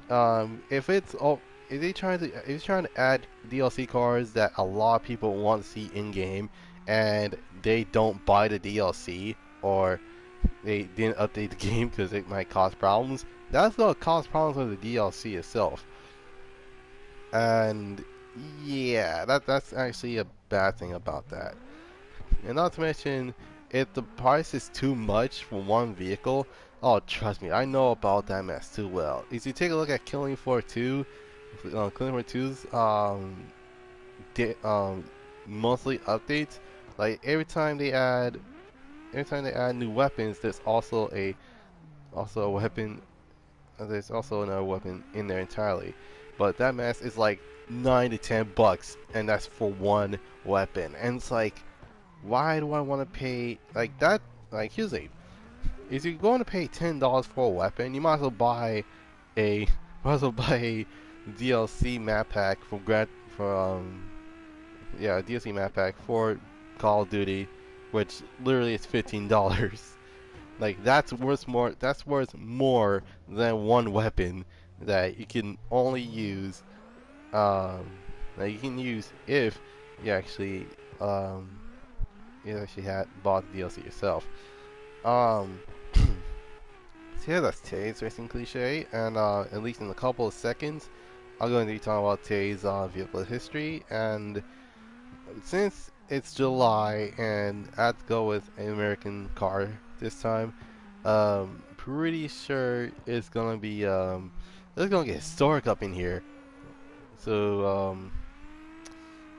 if it's oh, if you're trying to add DLC cars that a lot of people want to see in game, and they don't buy the DLC or they didn't update the game because it might cause problems, that's gonna cause problems with the DLC itself. And yeah, that's actually a bad thing about that. And not to mention, if the price is too much for one vehicle, oh trust me, I know about that mess too well. If you take a look at Killing Floor 2, Killing Floor 2's monthly updates, like every time they add new weapons, also a weapon there's also another weapon in there entirely. But that mess is like $9 to $10 and that's for one weapon. And it's like, why do I want to pay like that? Like, here's a if you're going to pay $10 for a weapon, you might as well buy a DLC map pack a DLC map pack for Call of Duty, which literally is $15. Like that's worth more than one weapon that you can only use um that you can use if you actually um had bought the DLC yourself. Um so yeah, that's today's racing cliche, and at least in a couple of seconds I'm going to be talking about today's vehicle history. And since it's July and I have to go with an American car this time, pretty sure it's gonna get historic up in here. So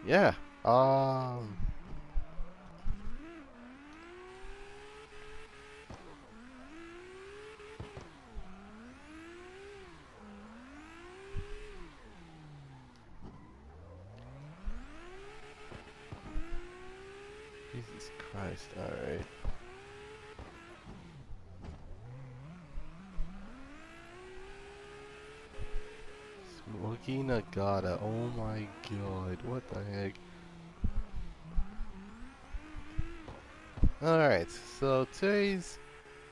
yeah, um, Jesus Christ, all right. Smoky Nagata, oh my god, what the heck? Alright, so today's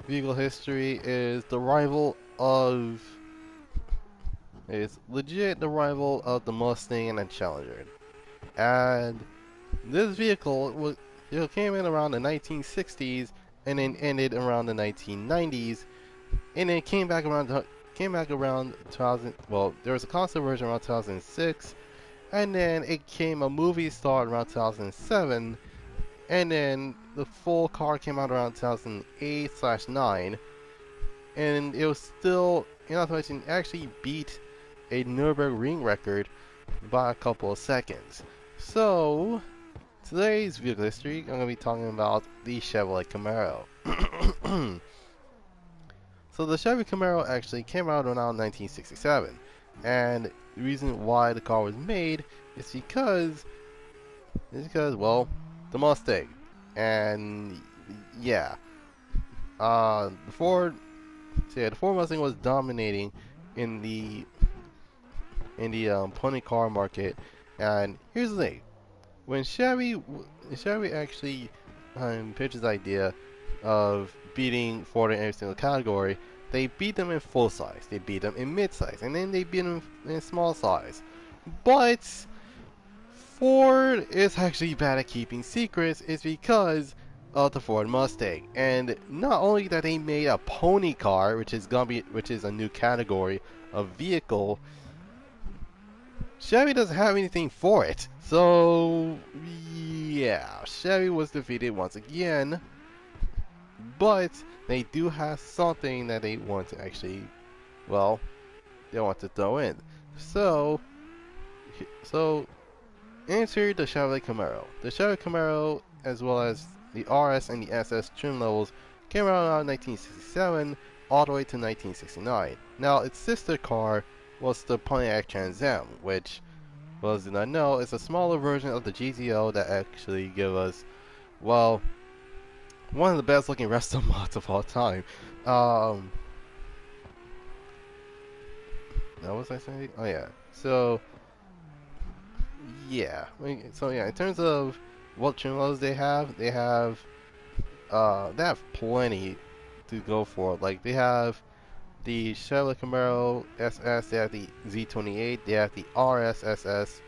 vehicle history is legit the rival of the Mustang and the Challenger. And this came in around the 1960s and then ended around the 1990s, and then came back around 2000. Well, there was a console version around 2006, and then it came a movie star around 2007, and then the full car came out around 2008/9, and it was still, not to mention, actually beat a Nürburgring record by a couple of seconds. So today's vehicle history, I'm going to be talking about the Chevrolet Camaro. So the Chevy Camaro actually came out around 1967, and the reason why the car was made is because well, the Mustang, and yeah, the Ford Mustang was dominating in the pony car market. And here's the thing: when Chevy actually pitched this idea of beating Ford in every single category, they beat them in full size, they beat them in mid size, and then they beat them in small size. But Ford is actually bad at keeping secrets is because of the Ford Mustang. And not only that they made a pony car, which is a new category of vehicle, Chevy doesn't have anything for it. So, yeah, Chevy was defeated once again, but they do have something that they want to actually, well, they want to throw in. So, so enter the Chevrolet Camaro. The Chevrolet Camaro, as well as the RS and the SS trim levels, came around in 1967 all the way to 1969. Now, its sister car was the Pontiac Trans Am, which, for those who do not know, is a smaller version of the GTO that actually give us, well, one of the best looking resto mods of all time. Um, now what was I saying? Oh yeah. So yeah. So yeah, in terms of what trim levels they have plenty to go for. Like they have the Chevrolet Camaro SS, they have the Z28, they have the RSSS,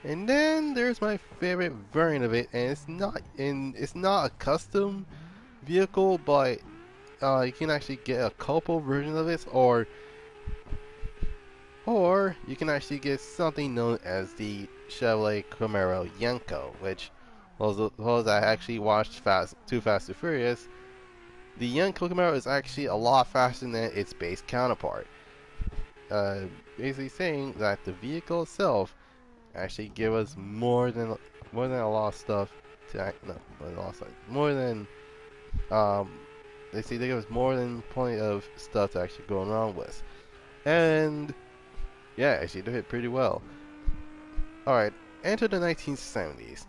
and then there's my favorite variant of it, and it's not a custom vehicle, but you can actually get a couple versions of it, or you can actually get something known as the Chevrolet Camaro Yenko, which those that actually watched Too Fast Too Furious, the Yenko Camaro is actually a lot faster than its base counterpart. Uh, Basically saying that the vehicle itself actually give us more than a lot of stuff to act, no, more than a lot of stuff, more than um, they give us more than plenty of stuff to actually go around with, and yeah, actually they hit pretty well. All right, enter the 1970s.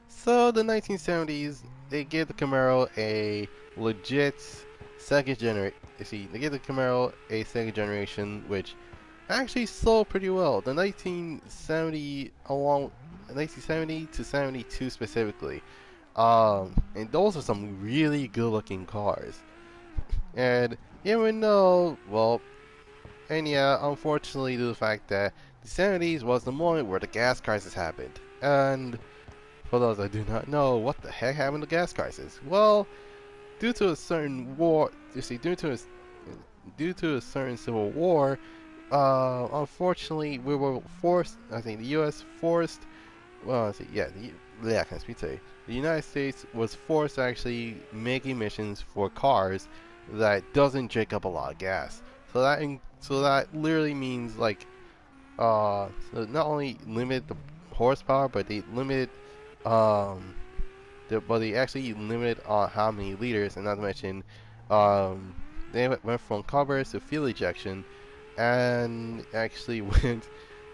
So the 1970s, they gave the Camaro a legit second generation. See, they gave the Camaro a second generation, which actually sold pretty well. The 1970 to 72 specifically. And those are some really good-looking cars. And even though, well, and yeah, unfortunately, due to the fact that the 70s was the moment where the gas crisis happened, and for those that do not know, what the heck happened to gas crisis? Well, due to a certain war, you see, due to a certain civil war, unfortunately, we were forced. I think the U.S. forced. Well, I see, yeah, I can't speak today. The United States was forced to actually make emissions for cars that doesn't drink up a lot of gas. So that literally means like, so not only limit the horsepower, but they limited um, but they actually limited on how many liters, and not to mention, um, they went from covers to fuel ejection, and actually went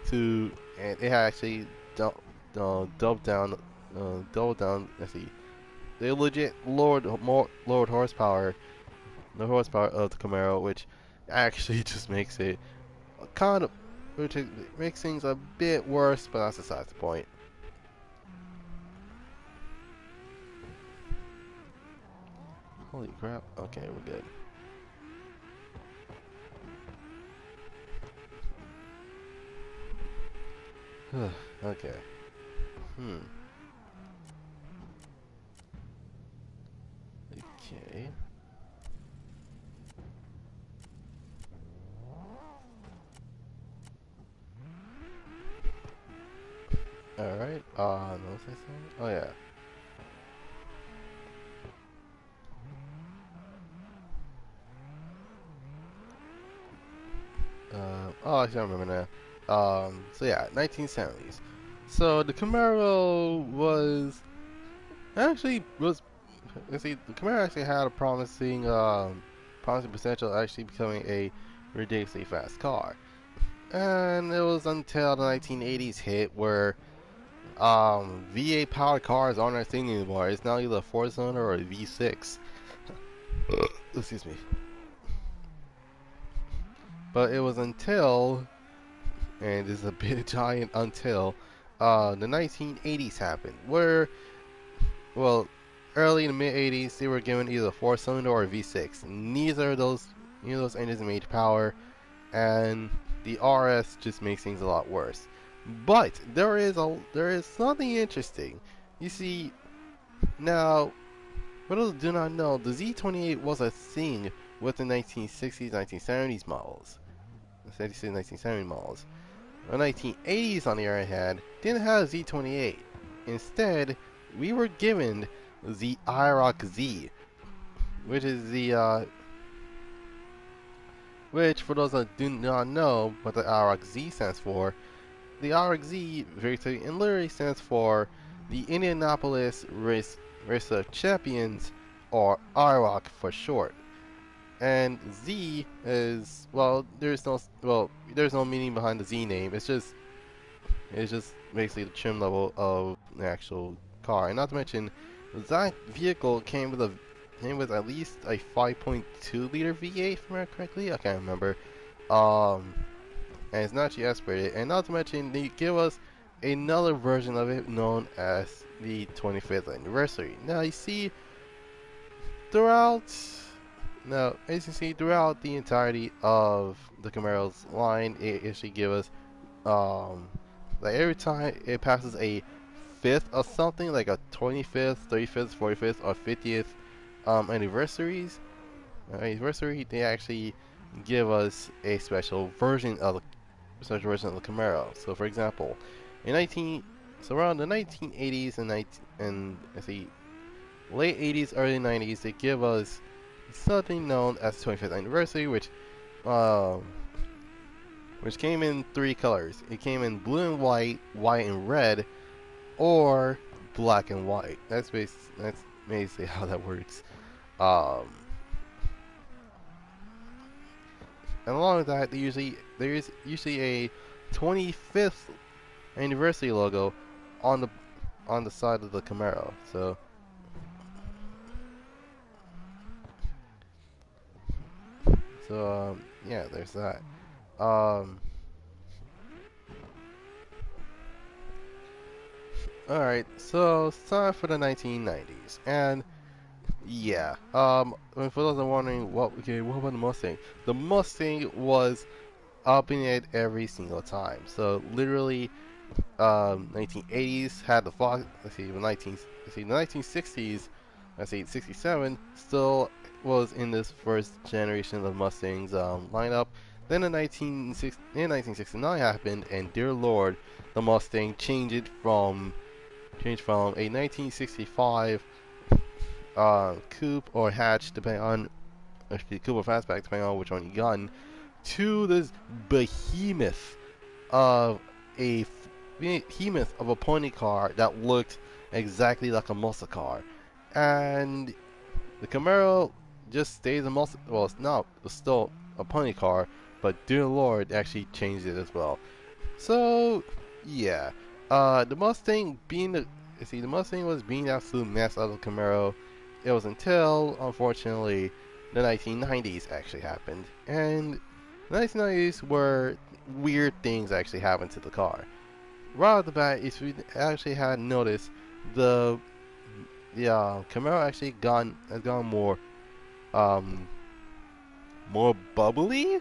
to, and it had actually doubled down, doubled down. Let's see, they legit lowered horsepower, the horsepower of the Camaro, which actually just makes it kind of, which makes things a bit worse, but that's besides the point. Holy crap. Okay, we're good. Okay. Hmm. Okay. Alright. No, what's I saying? Oh, yeah. Oh, I don't remember now. So yeah, 1970s. So the Camaro was let's see, the Camaro actually had a promising potential of actually becoming a ridiculously fast car. And it was until the 1980s hit where V8 powered cars aren't a thing anymore. It's now either a 4-cylinder or a V6. Excuse me. But it was until, and this is a bit giant until, the 1980s happened, where, well, early in the mid 80s, they were given either a 4-cylinder or a V6. Neither of those engines made power, and the RS just makes things a lot worse. But there is something interesting. You see, now, for those who do not know, the Z28 was a thing with the 1960s, 1970s models. 1970 models. The 1980s, on the other hand, didn't have Z28. Instead, we were given the IROC Z, which is which for those that do not know what the IROC Z stands for, the IROC Z very simply and literally stands for the Indianapolis Race of Champions, or IROC for short. And Z is, well, there's no meaning behind the Z name. It's just basically the trim level of the actual car. And not to mention, that vehicle came with at least a 5.2 liter V8, if I remember correctly. I can't remember. And it's not actually aspirated. And not to mention, they give us another version of it known as the 25th anniversary. Now you see, throughout Now, as you see, throughout the entirety of the Camaro's line, it actually gives us, like every time it passes a fifth of something, like a 25th, 35th, 45th, or 50th anniversary, they actually give us a special version of the Camaro. So, for example, around the 1980s and let's see, late 80s, early 90s, they give us something known as 25th anniversary, which came in three colors. It came in blue and white and red, or black and white. That's basically how that works. Um, and along with that, there is usually a 25th anniversary logo on the side of the Camaro. So yeah, there's that. Alright, so it's time for the 1990s, and yeah, for those that are wondering, what about the Mustang? The Mustang was upping it every single time. So literally, 1980s had the Fox. The 1960s, 67 still was in this first generation of Mustangs lineup. Then in 1969 happened, and dear Lord, the Mustang changed from a 1965 coupe or hatch, depending on actually coupe or fastback, depending on which one you got, to this behemoth of a pony car that looked exactly like a muscle car. And the Camaro just stays a muscle. Well, it's still a pony car, but dear Lord, actually changed it as well. So yeah, the Mustang was being the absolute mess out of the Camaro. It was until, unfortunately, the 1990s actually happened, and the 1990s were weird things actually happened to the car. Right off the bat, if you actually had noticed, the Camaro actually has gone more bubbly,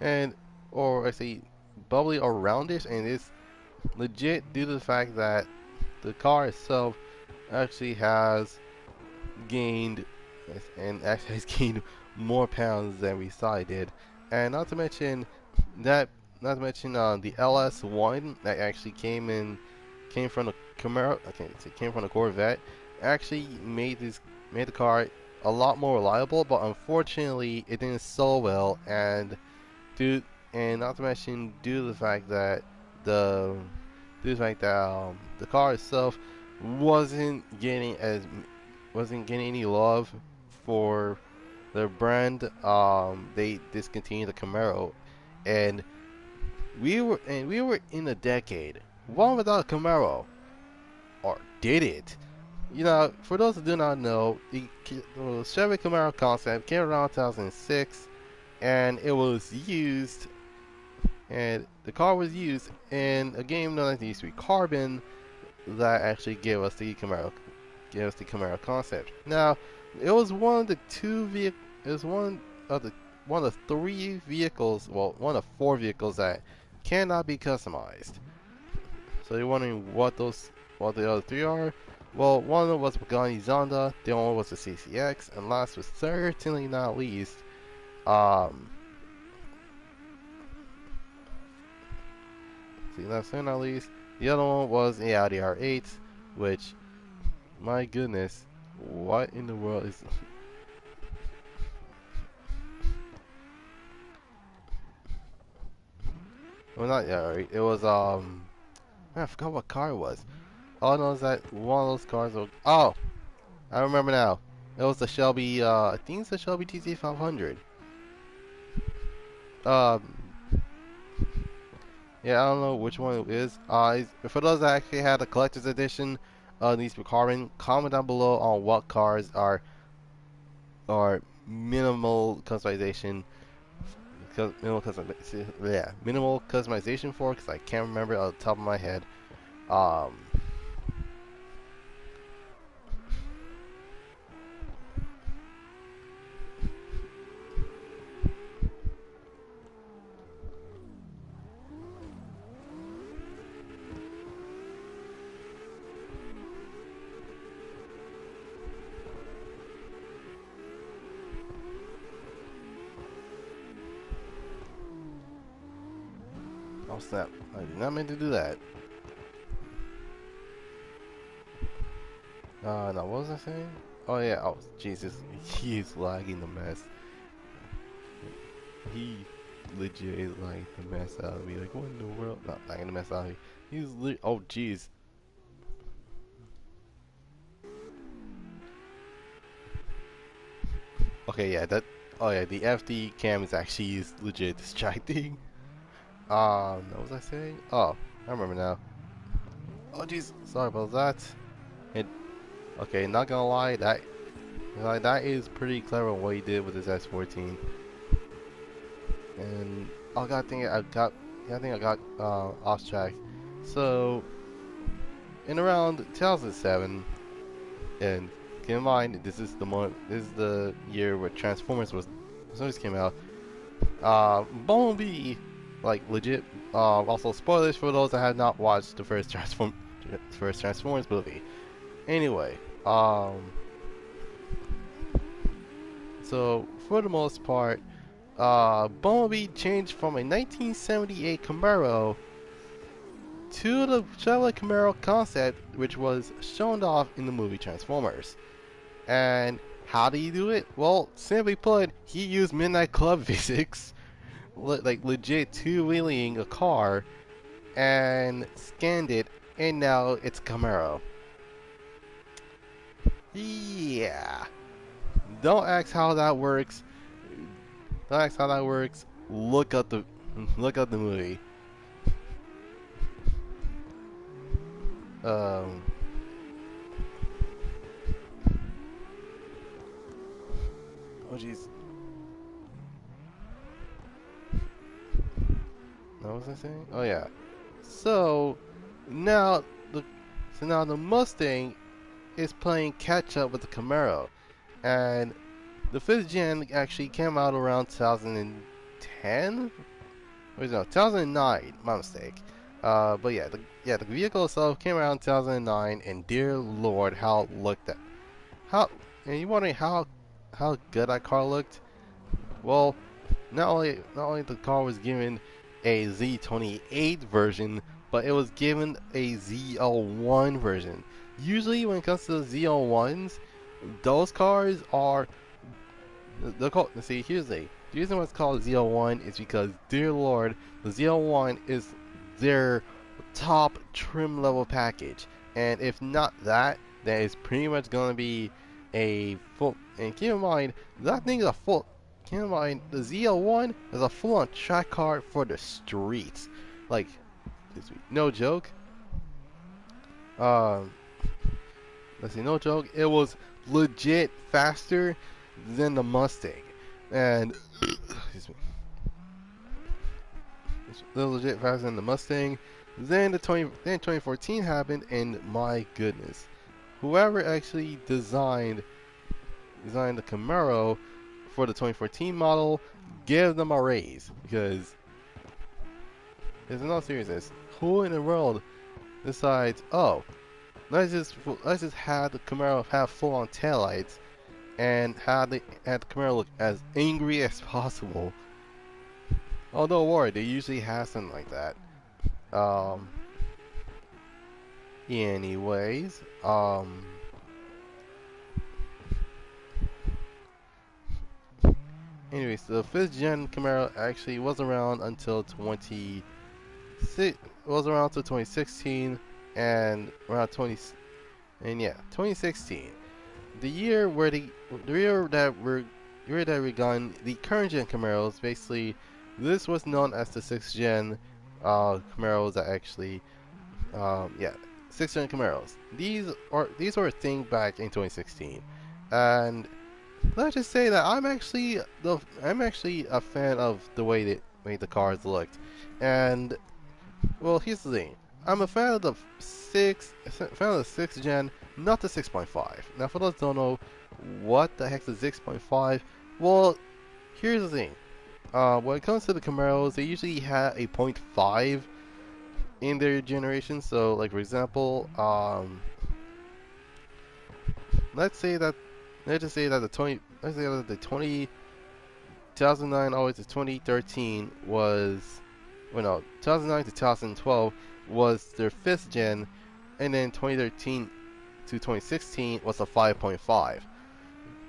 and or I say bubbly or roundish, and it's legit due to the fact that the car itself actually has gained has gained more pounds than we thought it did, and that not to mention the LS1 that actually came from the Camaro. Okay, it came from the Corvette. Actually made the car a lot more reliable, but unfortunately it didn't sell well, and not to mention due to the fact that the the car itself wasn't getting any love for their brand. They discontinued the Camaro, and we were in a decade one without a Camaro, or did it? You know, for those who do not know, the Chevy Camaro concept came around 2006, and it was used, and the car was used in a game known as the Street Carbon that actually gave us the Camaro concept. Now, it was one of the one of the three vehicles, well, one of four vehicles that cannot be customized. So you're wondering what the other three are? Well, one of them was Pagani Zonda, the other one was the CCX, and last but certainly not least, See, last but not least, the other one was a Audi R8, which, my goodness, what in the world is? Well, not the R8. It was I forgot what car it was. All I know is that one of those cars. Oh, I remember now. It was the Shelby. I think it's the Shelby TC500. Um, yeah, I don't know which one it is. For those that actually had the collector's edition, needs to be comment down below on what cars are minimal customization. Minimal customization for, because I can't remember off the top of my head. Um, oh snap! I did not mean to do that. No, what was I saying? Oh yeah, oh Jesus, he's lagging the mess. He legit is lagging the mess out of me. Like, what in the world? Not lagging the mess out of me. Oh jeez. Okay, yeah, oh yeah, the FD cam is actually legit distracting. What was I saying? Oh, I remember now. Oh jeez, sorry about that. It, okay, not gonna lie, that is pretty clever what he did with his S14. And I think I got off track. So in around 2007, and keep in mind this is the year where Transformers came out. Bumblebee, like legit. Also spoilers for those that have not watched the first Transformers movie. Anyway, so for the most part, Bumblebee changed from a 1978 Camaro to the Chevrolet Camaro concept, which was shown off in the movie Transformers. And how did he do it? Well, simply put, he used Midnight Club physics, like legit two-wheeling a car, and scanned it, and now it's Camaro. Yeah. Don't ask how that works. Don't ask how that works. Look at the movie. Um. Oh jeez. What was I saying? Oh yeah. So now the Mustang is playing catch up with the Camaro, and the 5th gen actually came out around 2010. Wait, no, 2009. My mistake. But yeah, the vehicle itself came out in 2009, and dear Lord, how it looked at how. And you wondering how good that car looked? Well, not only the car was given a Z28 version, but it was given a Z01 version. Usually, when it comes to the Z01s, those cars are they're called. Let's see, here's the reason why it's called Z01 is because, dear Lord, the Z01 is their top trim level package, and if not that, then it's pretty much gonna be a full. And keep in mind, that thing is a full. Keep in mind, the ZL1 is a full-on track car for the streets. Like, no joke. Let's see, no joke. It was legit faster than the Mustang, and excuse me, it was legit faster than the Mustang. Then 2014 happened, and my goodness, whoever actually designed the Camaro for the 2014 model, give them a raise, because there's no seriousness. Who in the world decides, oh, let's just have the Camaro have full-on taillights and have the Camaro look as angry as possible? Oh, don't worry, they usually have something like that. Um, anyways, anyways, the fifth gen Camaro actually was around until 2016 and around 2016. The year where the year that we got the current gen Camaros, basically this was known as the sixth gen Camaros that actually yeah, sixth gen Camaros. These were a thing back in 2016, and let's just say that I'm actually a fan of the way that way the cars looked, and well, here's the thing. I'm a fan of the sixth gen, not the 6.5. Now, for those who don't know what the heck is 6.5, well, here's the thing. When it comes to the Camaros, they usually have a point 0.5 in their generation. So, like for example, let's say that let's just say that the 2009 always to 2013 was, well, no, 2009 to 2012 was their fifth gen, and then 2013 to 2016 was a 5.5.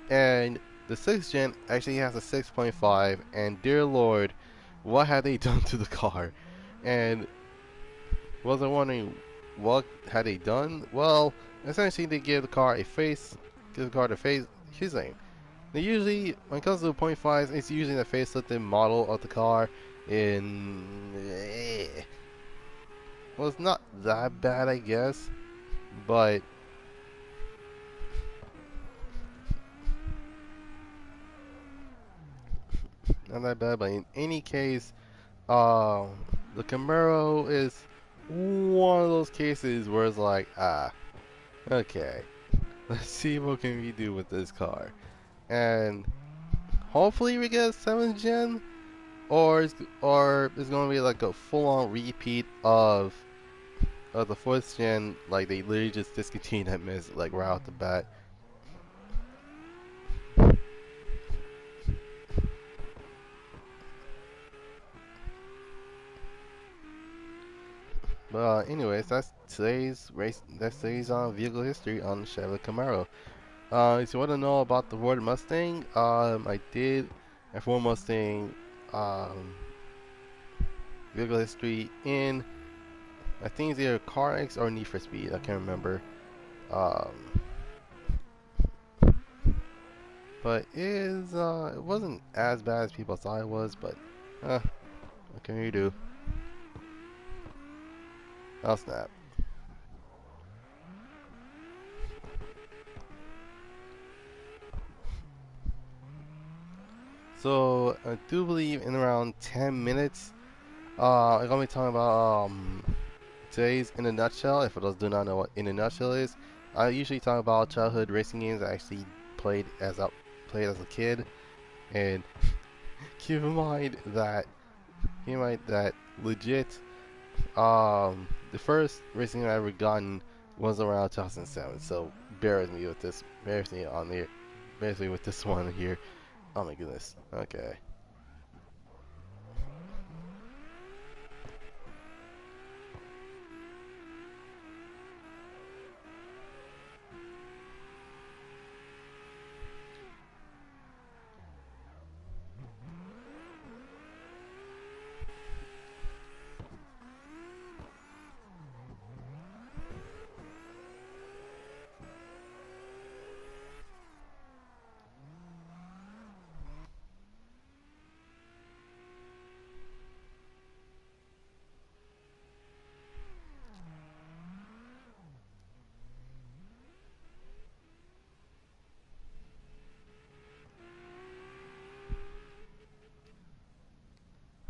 And the sixth gen actually has a 6.5, and dear lord, what had they done to the car? And was I wondering what had they done? Well, essentially they give the car a face, give the car the face. Here's the thing. They usually, when it comes to the point 0.5s, it's usually the facelifted model of the car. Well, it's not that bad, I guess, but not that bad. But in any case, uh, the Camaro is one of those cases where it's like, okay, let's see what can we do with this car, and hopefully we get a 7th gen, or it's gonna be like a full-on repeat of the 4th gen, like they literally just discontinued that mess like right off the bat. But anyways, that's today's race. That's today's vehicle history on Chevrolet Camaro. If you want to know about the Ford Mustang, I did a Ford Mustang um, vehicle history in, I think it's either CarX or Need for Speed. I can't remember. Um, but it wasn't as bad as people thought it was. But what can you do? Oh snap! So I do believe in around 10 minutes, I'm gonna be talking about today's in a nutshell. If for those who do not know what in a nutshell is, I usually talk about childhood racing games I actually played as a kid, and keep in mind that legit, the first racing game I ever gotten was around 2007. So bear with me with this, bear with me on here, bear with me with this one here. Oh my goodness. Okay.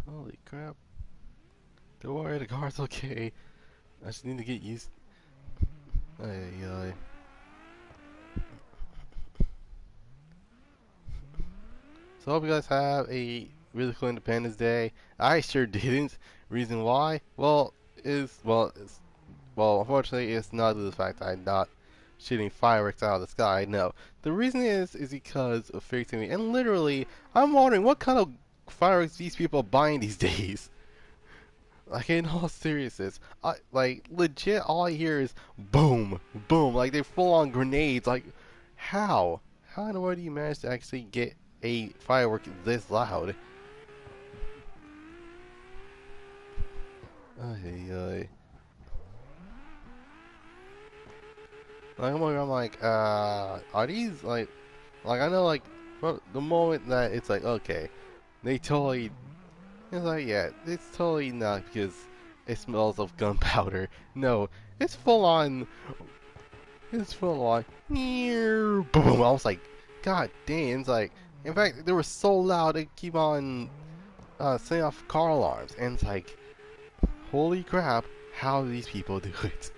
Holy crap. Don't worry, the car's okay. I just need to get used. Ay. So I hope you guys have a really cool Independence Day. I sure didn't. Reason why? Unfortunately, it's not the fact that I'm not shooting fireworks out of the sky. No, the reason is because of fixing me. And literally, I'm wondering what kind of fireworks these people are buying these days. Like in all seriousness, I like legit. All I hear is boom, boom. Like they're full on grenades. Like how? How in the world do you manage to actually get a firework this loud? Ay, ay. I'm like, are these like I know like from the moment that it's like okay, they totally. It's like yeah, it's totally not because it smells of gunpowder. No, it's full on. It's full on. Boom! I was like, God damn! It's like, in fact, they were so loud they keep on setting off car alarms, and it's like, holy crap! How do these people do it?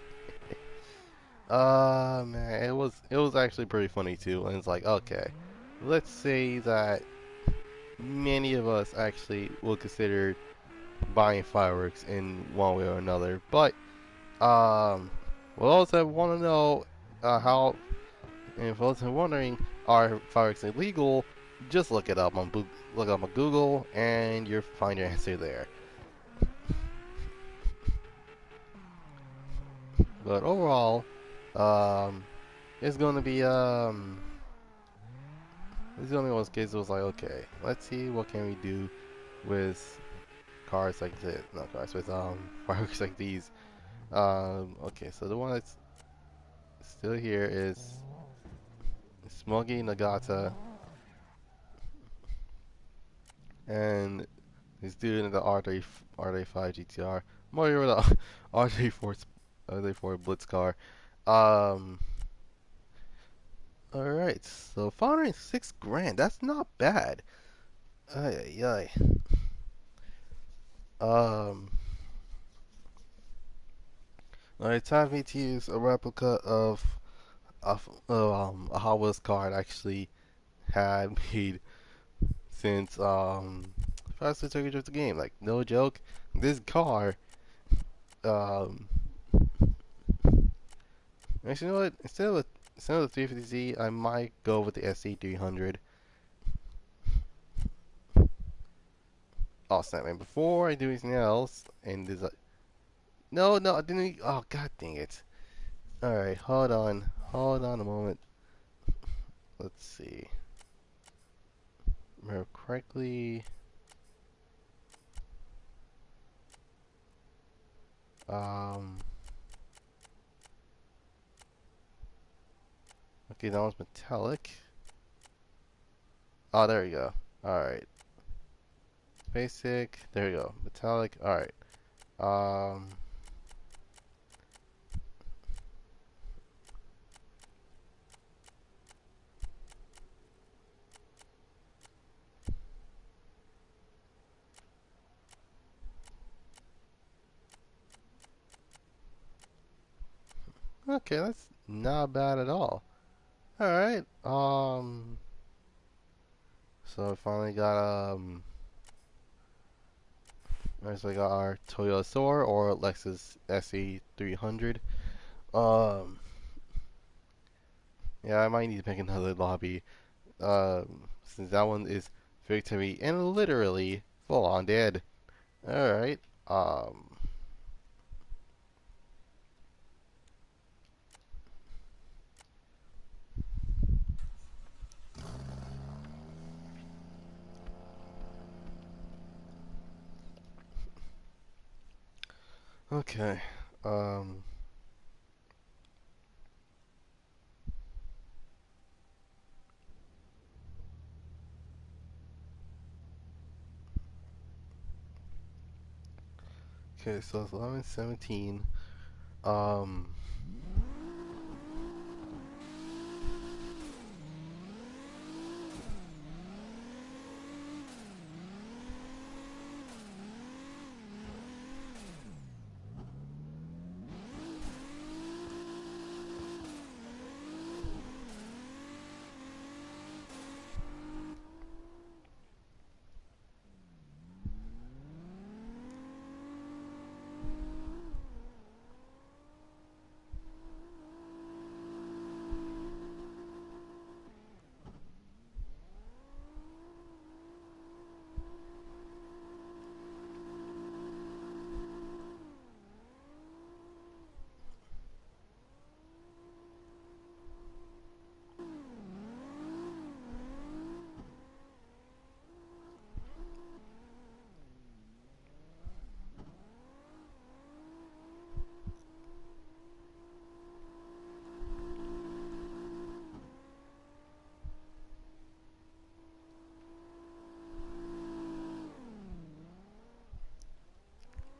Man, it was actually pretty funny too. And it's like, okay, let's say that many of us actually will consider buying fireworks in one way or another. But for those that want to know how, and for those that are wondering, are fireworks illegal? Just look it up on Google, and you'll find your answer there. But overall, um, it's gonna be it's gonna be one of those cases. Was like, okay, let's see what can we do with cars like this, not cars with fireworks like these. Okay, so the one that's still here is Smoggy Nagata, and he's doing the R35 GTR. More here with the R34 Blitz car. Um, all right, so 506 grand. That's not bad. Ay, ay, ay. All right, time for me to use a replica of a Hot Wheels car I actually had made since Fast and Tokyo Drift the game. Like no joke, this car. Um, Actually, you know what? Instead of the 350Z, I might go with the SC300. Oh snap, man! Before I do anything else, and there's a no, I didn't. Oh god, dang it! All right, hold on a moment. Let's see. Remember correctly. Um. Okay, that one's metallic. Oh, there we go. All right, basic. There we go. Metallic. All right. Um. Okay, that's not bad at all. All right. So I finally got we got our Toyota Soar or Lexus SE300. Um, yeah, I might need to make another lobby. Since that one is victory and literally full on dead. All right. Um. Okay. Um. Okay. So it's 11:17. Um.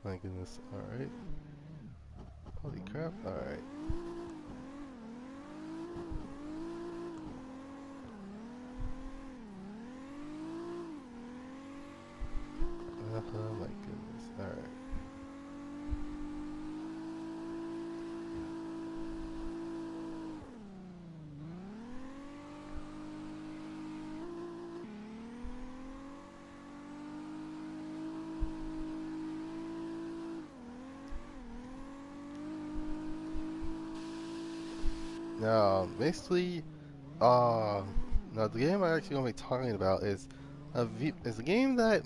My goodness. Alright. Holy crap. Alright. Oh my goodness. Alright. Now, basically, now the game I'm actually going to be talking about is is a game that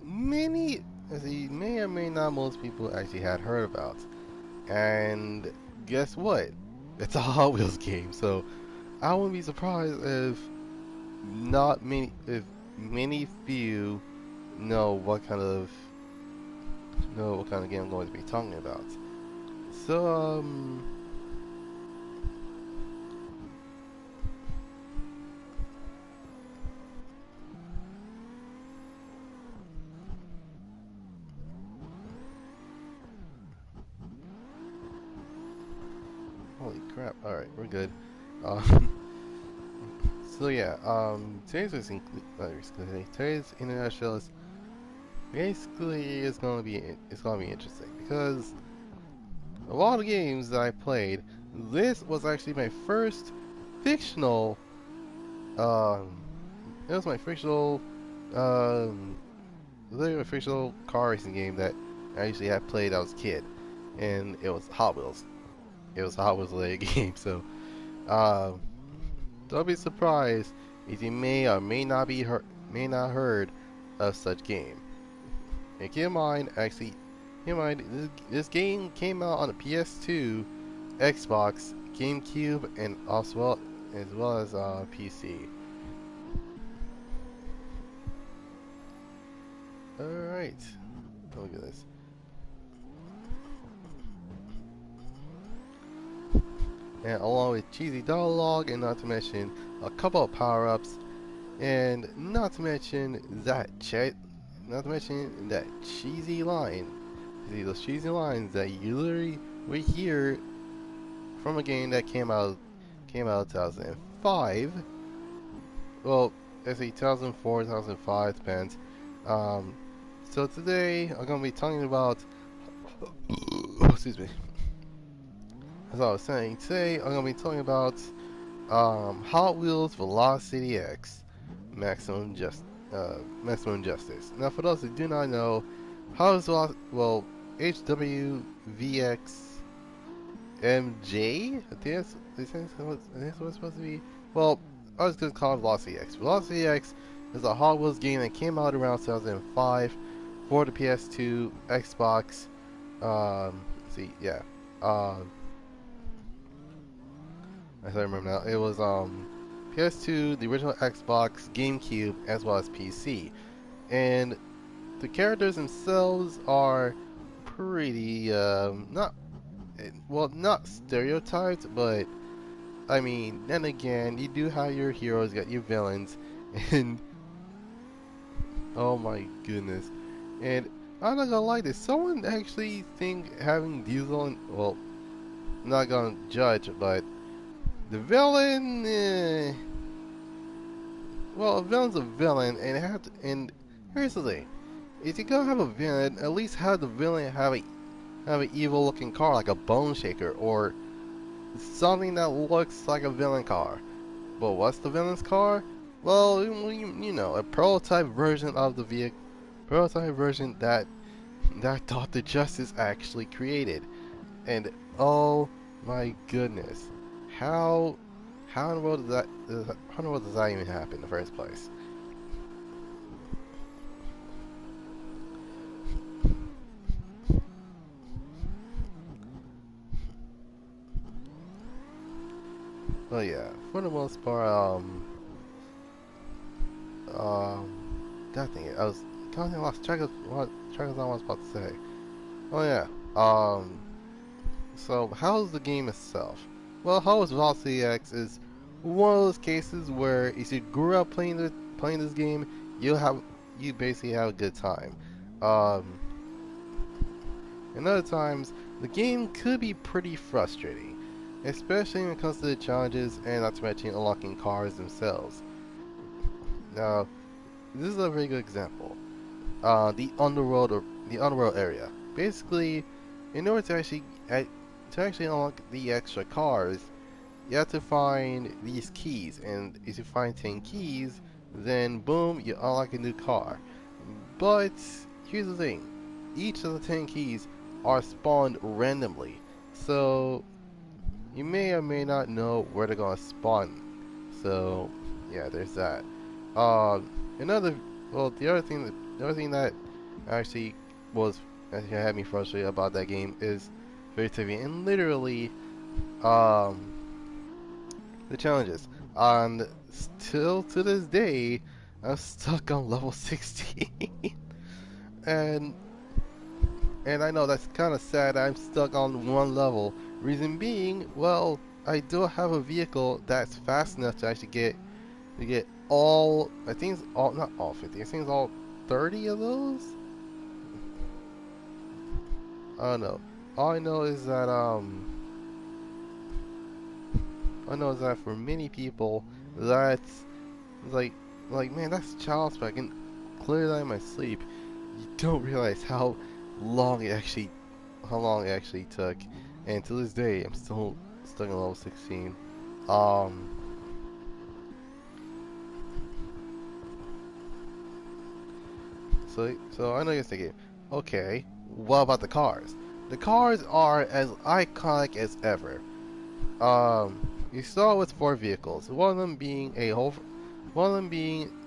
as you may or may not, most people actually had heard about. And guess what? It's a Hot Wheels game. So I wouldn't be surprised if many few know what kind of game I'm going to be talking about. So holy crap! All right, we're good. Um, so yeah, today's internet show is basically it's gonna be interesting because of all the games that I played, this was actually my first fictional. Um, it was my fictional, um, literally a fictional car racing game that I actually had played. As I was a kid, and it was Hot Wheels. It was a Hot Wheels related game, so um, don't be surprised if you may or may not heard of such game. And keep in mind, this game came out on the PS2, Xbox, GameCube, and as well as PC. All right, look at this. And along with cheesy dialogue, and not to mention a couple of power-ups, and not to mention that cheesy line. See those cheesy lines that you literally would hear from a game that came out in 2005. Well, let's say 2004, 2005 depends. Um, so today I'm gonna be talking about. Excuse me. As I was saying, today I'm gonna be talking about Hot Wheels Velocity X Maximum Justice. Now, for those who do not know, HWVX MJ. I think that's what it's supposed to be. Well, I was gonna call it Velocity X. Velocity X is a Hot Wheels game that came out around 2005 for the PS2, Xbox. Let's see, yeah. As I remember now, it was PS2, the original Xbox, GameCube, as well as PC. And the characters themselves are pretty not stereotyped, but I mean, then again, you do have your heroes, you got your villains, and oh my goodness. And I'm not gonna lie, did someone actually think having Diesel well, I'm not gonna judge, but the villain, well, a villain's a villain, and here's the thing: if you're gonna have a villain, at least have the villain have an evil-looking car like a Bone Shaker or something that looks like a villain car. But what's the villain's car? Well, you know, a prototype version of the prototype version that Dr. Justice actually created, and oh my goodness. How in the world how in the world does that even happen in the first place? Well, yeah, for the most part, that thing, I was kind of lost track of what I was about to say. Oh yeah, so how's the game itself? Well, how is Velocity X is one of those cases where if you grew up playing this game, you basically have a good time. Um, and other times the game could be pretty frustrating, especially when it comes to the challenges and not to mention unlocking cars themselves. Now, this is a very good example. The underworld area. Basically, in order to actually unlock the extra cars, you have to find these keys, and if you find 10 keys, then boom, you unlock a new car. But here's the thing: each of the 10 keys are spawned randomly, so you may or may not know where they're gonna spawn. So yeah, there's that. Another, well, the other thing that actually was actually had me frustrated about that game is creativity and literally um the challenges. And still to this day, I'm stuck on level 16, and I know that's kind of sad. I'm stuck on one level. Reason being, well, I do have a vehicle that's fast enough to actually get all. I think it's all, not all 50. I think it's all 30 of those. I don't know. All I know is that I know is that for many people, that's like man, that's child's play. I can clear that in my sleep. You don't realize long it actually how long it actually took, and to this day, I'm still stuck in level 16. Um, so I know you're thinking, okay, what about the cars? The cars are as iconic as ever. You start with 4 vehicles. One of them being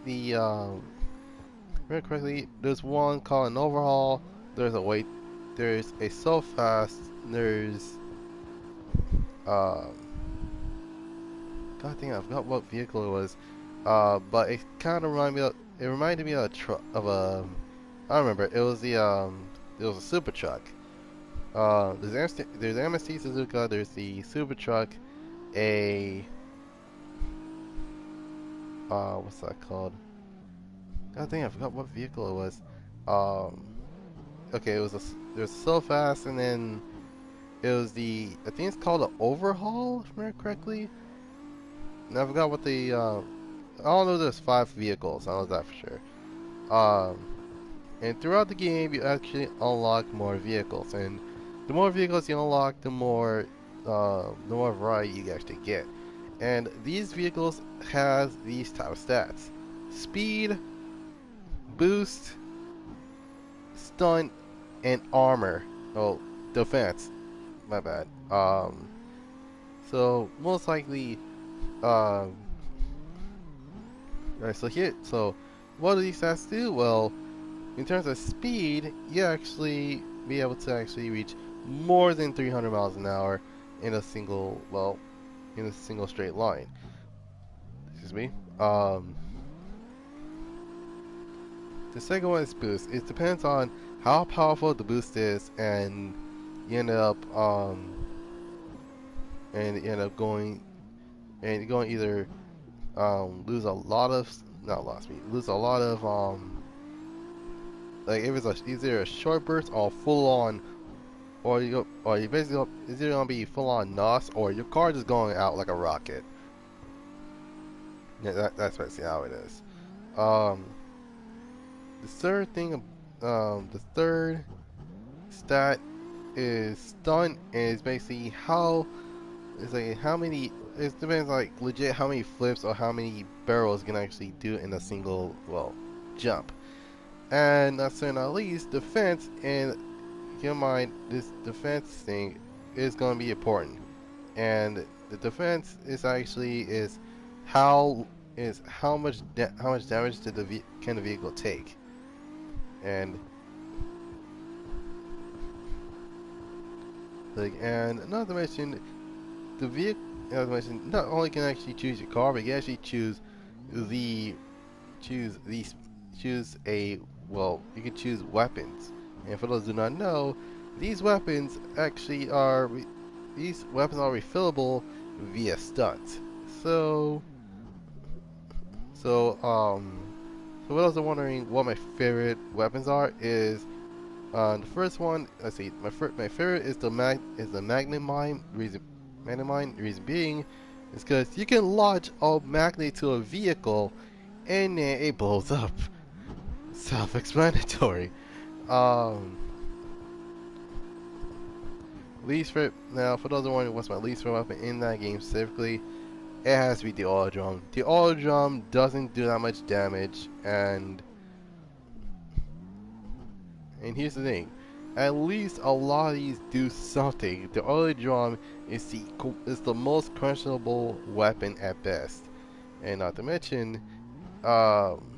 the very correctly. There's one called an overhaul. There's a wait. There's a so fast. There's um. God dang, I forgot what vehicle it was. But it kind of reminded me of a truck of a. I remember it was it was a super truck. There's MST Suzuka. There's the super truck. A what's that called? God dang, I forgot what vehicle it was. Um, okay, there's so fast, and then it was I think it's called an overhaul, if I remember correctly. And I forgot what I don't know. There's 5 vehicles. I know that for sure. Um, and throughout the game, you actually unlock more vehicles, and the more vehicles you unlock, the more variety you actually get. And these vehicles has these type of stats: speed, boost, stunt, and armor. Oh, defense. My bad. So most likely, um, right. So what do these stats do? Well, in terms of speed, you actually be able to actually reach more than 300 miles an hour in a single, in a single straight line. Excuse me. Um, the second one is boost. It depends on how powerful the boost is, and you end up going either lose a lot of not a lot of speed, lose a lot of like if it's either a short burst or full on, or you basically it's either gonna be full on NOS or your car just going out like a rocket. Yeah, that's basically how it is. Um, the third thing, the third stat is stunt, and it's basically how many. It depends, like legit, how many flips or how many barrels you can actually do in a single jump. And not saying not least, defense. And keep in mind, this defense thing is going to be important. And the defense is how how much damage did can the vehicle take. And not to mention the vehicle. Not to mention, not only can you actually choose your car, but you can actually the choose these choose a you can choose weapons. And for those who do not know, these weapons actually are refillable via stunt. So so for those who are wondering what my favorite weapons are, is The first one, let's see, my favorite is the magnet mine. Reason being is because you can launch a magnet to a vehicle and then it blows up. Self-explanatory. Um, least favorite. Now, for those who wondering what's my least favorite weapon in that game specifically, it has to be the oil drum. The oil drum doesn't do that much damage, and here's the thing. At least a lot of these do something. The oil drum is the most questionable weapon at best, and not to mention, um,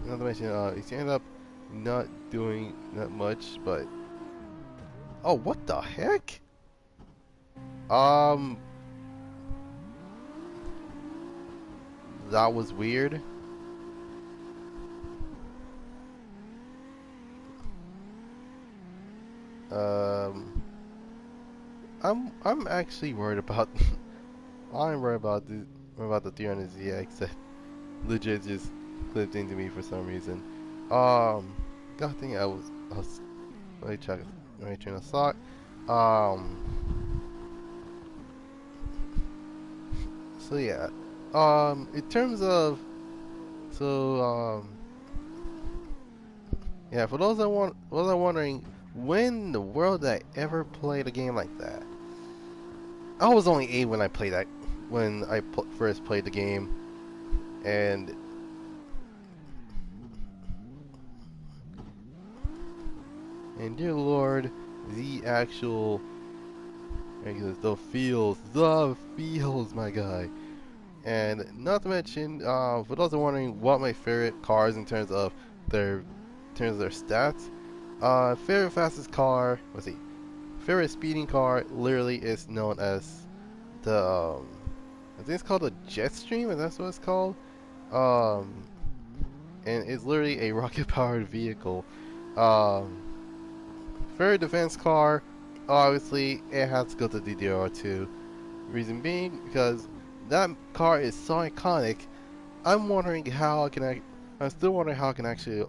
it ended up not doing that much. But oh, what the heck? Um, that was weird. Um, I'm actually worried about. I'm worried about the 300ZX that legit just clipped into me for some reason. I think I was let me check let me train of thought. Um, so yeah. In terms of so yeah, for those those are wondering when in the world did I ever played a game like that. I was only 8 when I played that when I first played the game, and dear lord, the actual the feels, my guy. And not to mention, for those who are wondering what my favorite cars their in terms of their stats, favorite fastest car, let's see, favorite speeding car literally is known as the I think it's called a Jetstream, and that's what it's called. Um, and it's literally a rocket-powered vehicle. Um, favorite defense car, obviously, it has to go to DDR2. Reason being, because that car is so iconic. I'm wondering how I can. I'm still wondering how I can actually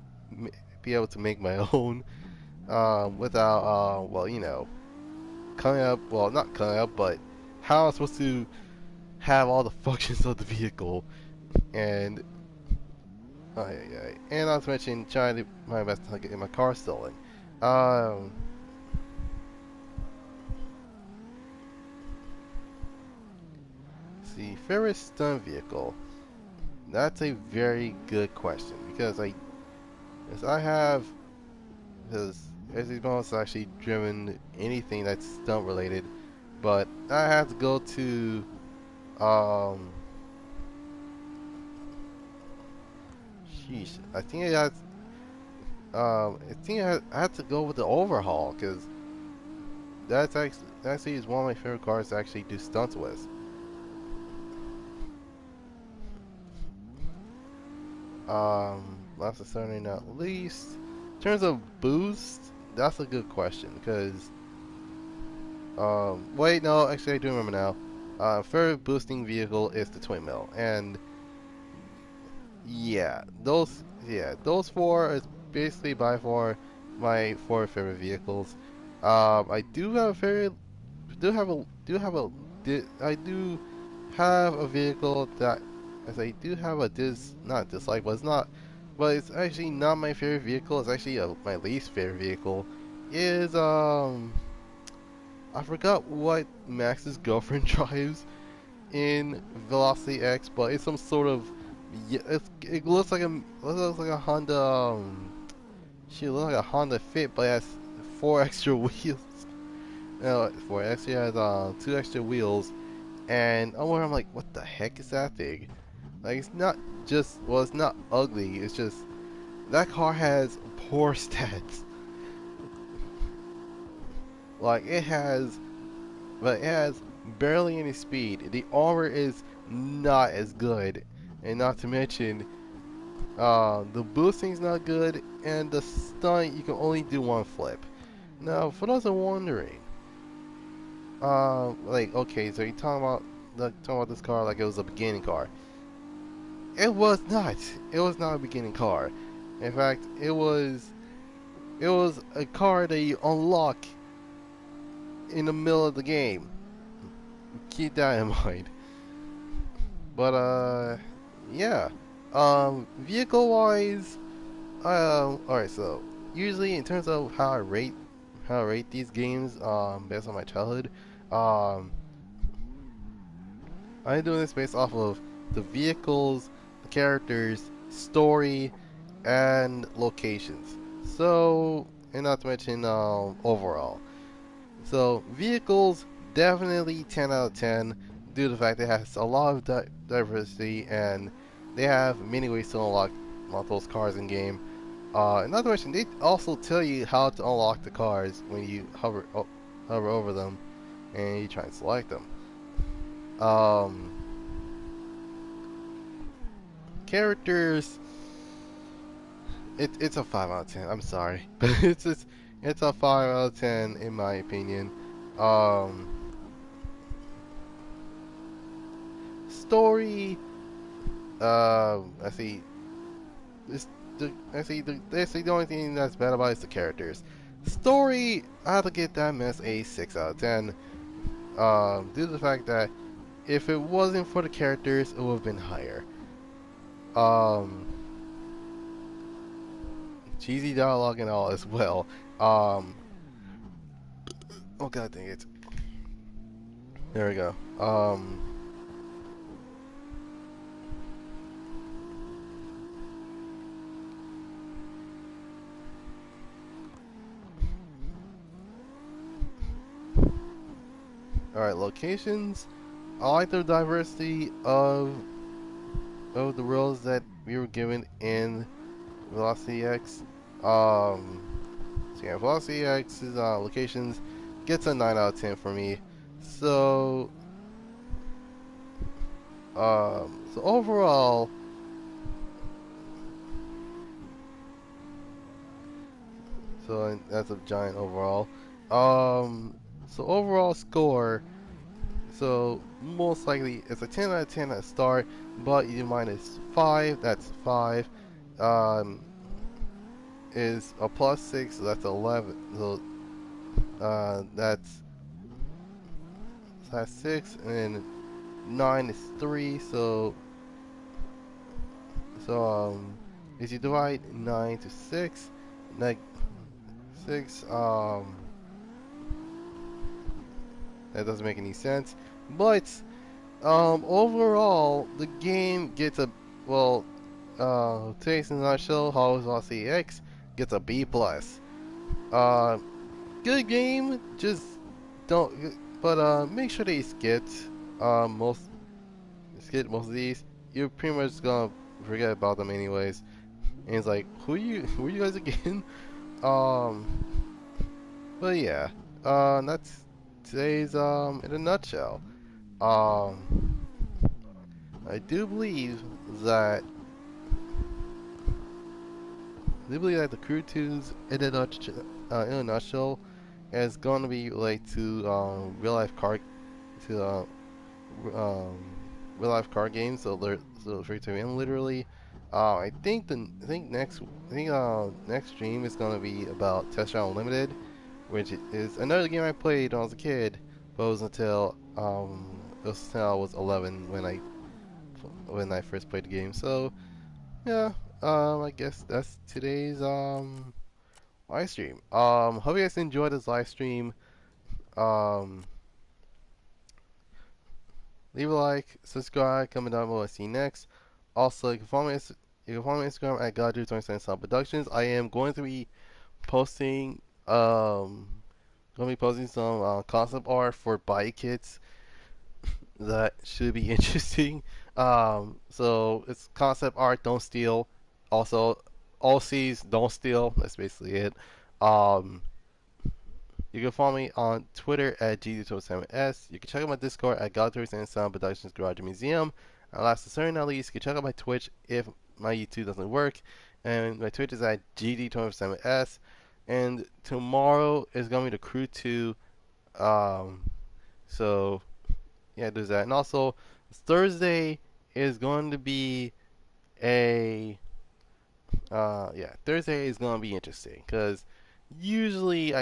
be able to make my own without, well, coming up. Well, not coming up, but how I'm supposed to have all the functions of the vehicle, and and not to mention trying to my best to get my car stolen. Um, see, favorite stunt vehicle. That's a very good question because as I have, because as these moments actually driven anything that's stunt related, but I have to go to, sheesh, I think I had to go with the overhaul because that's actually is one of my favorite cars to actually do stunts with. Last but certainly not least, in terms of boost, that's a good question because wait, no, actually I do remember now. Favorite boosting vehicle is the twin mill, and those four is basically by far my four favorite vehicles. I do have a favorite, I do have a vehicle that, as I do have a not dislike, but it's not, but it's actually not my favorite vehicle. It's actually my least favorite vehicle. Is I forgot what Max's girlfriend drives in Velocity X, but it's some sort of it looks like a Honda. She looks like a Honda Fit, but it has 4 extra wheels. No, 4 extra has 2 extra wheels, and I'm like, what the heck is that thing? Like, it's not just it's not ugly. It's just that car has poor stats. Like but it has barely any speed. The armor is not as good, and not to mention, the boosting's not good, and the stunt you can only do one flip. Now, for those who are wondering, like, okay, so you're talking about this car like it was a beginning car. It was not. It was not a beginning car. In fact, it was a car that you unlock in the middle of the game. Keep that in mind. But yeah. Vehicle wise, all right. So usually in terms of how I rate these games, based on my childhood, um, I'm doing this based off of the vehicles, the characters, story, and locations. So, and not to mention overall. So vehicles definitely 10 out of 10 due to the fact that it has a lot of diversity and they have many ways to unlock those cars in game. And not to mention they also tell you how to unlock the cars when you hover over them and you try and select them. Um, Characters, it's a 5 out of 10. I'm sorry, but it's a 5 out of 10 in my opinion. Um, Story, I see. This, the only thing that's bad about it is the characters. Story, I have to get that mess a 6 out of 10. Due to the fact that if it wasn't for the characters, it would have been higher. Um, Cheesy dialogue and all as well. Um, oh god dang it. There we go. All right, locations. I like the diversity of the roles that we were given in Velocity X. Um, so yeah, Velocity X's locations gets a 9 out of 10 for me. So, so overall, so that's a giant overall. So overall score. So most likely it's a 10 out of 10 at start, but you minus 5. That's 5. Um, is a plus 6. So that's 11. So that's 6, and 9 is 3. So if you divide 9 to 6, like 6, that doesn't make any sense. But overall, the game gets a well. Today's in a nutshell, Hollows Odyssey X gets a B plus. Uh, Good game, just don't. But make sure that you most skip most of these. You're pretty much gonna forget about them anyways. And it's like, who are you guys again? Um, but yeah, that's today's in a nutshell. Um, I do believe that the Crew 2's in a nutshell is going to be related to to um, real life card games. So free to win literally. I think next stream is going to be about Test Round Unlimited, which is another game I played when I was a kid, but it was until I was 11 when I first played the game. So yeah, I guess that's today's live stream. Hope you guys enjoyed this live stream. Um, Leave a like, subscribe, comment down below. I see you next. Also, you can follow me on Instagram at Goddrifter247sun Productions. I am posting um going to be posting some concept art for bike kits that should be interesting. So it's concept art, don't steal. Also, all C's, don't steal. That's basically it. Um, You can follow me on Twitter at GD247S. You can check out my Discord at Goddrifter247sun Productions Garage Museum. And last but certainly not least, you can check out my Twitch if my YouTube doesn't work. And my Twitch is at GD247S. And tomorrow is going to be the Crew 2 um, So yeah, there's that. And also Thursday is going to be a Thursday is gonna be interesting because usually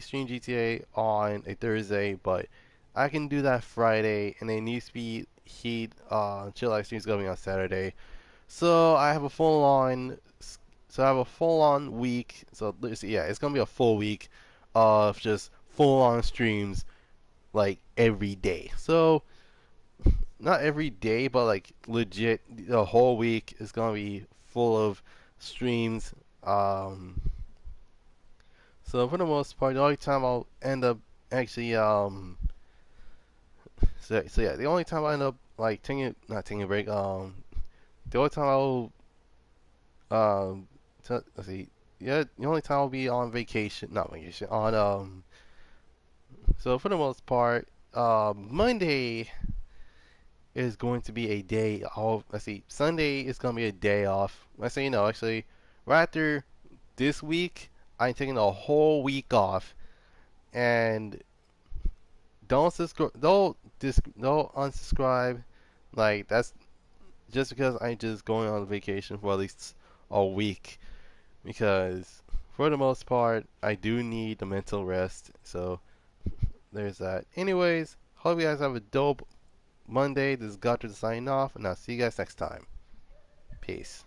stream GTA on a Thursday, but I can do that Friday, and a Need Speed Heat chill live stream is gonna be on Saturday. So I have a full on week. So yeah, it's gonna be a full week of just full on streams like every day. So not every day, but like legit, the whole week is gonna be full of streams. Um, so for the most part, the only time I'll end up actually so yeah, the only time I end up like taking not taking a break the only time I'll let's see, yeah, the only time I'll be on vacation, not vacation, on so for the most part, Monday is going to be a day off. Let's see, Sunday is going to be a day off. Let's say, actually, right after this week, I'm taking a whole week off. And don't unsubscribe. Like, that's just because I'm just going on vacation for at least a week. Because, for the most part, I do need the mental rest. So, there's that. Anyways, hope you guys have a dope Monday. This is Goddrifter signing off, and I'll see you guys next time. Peace.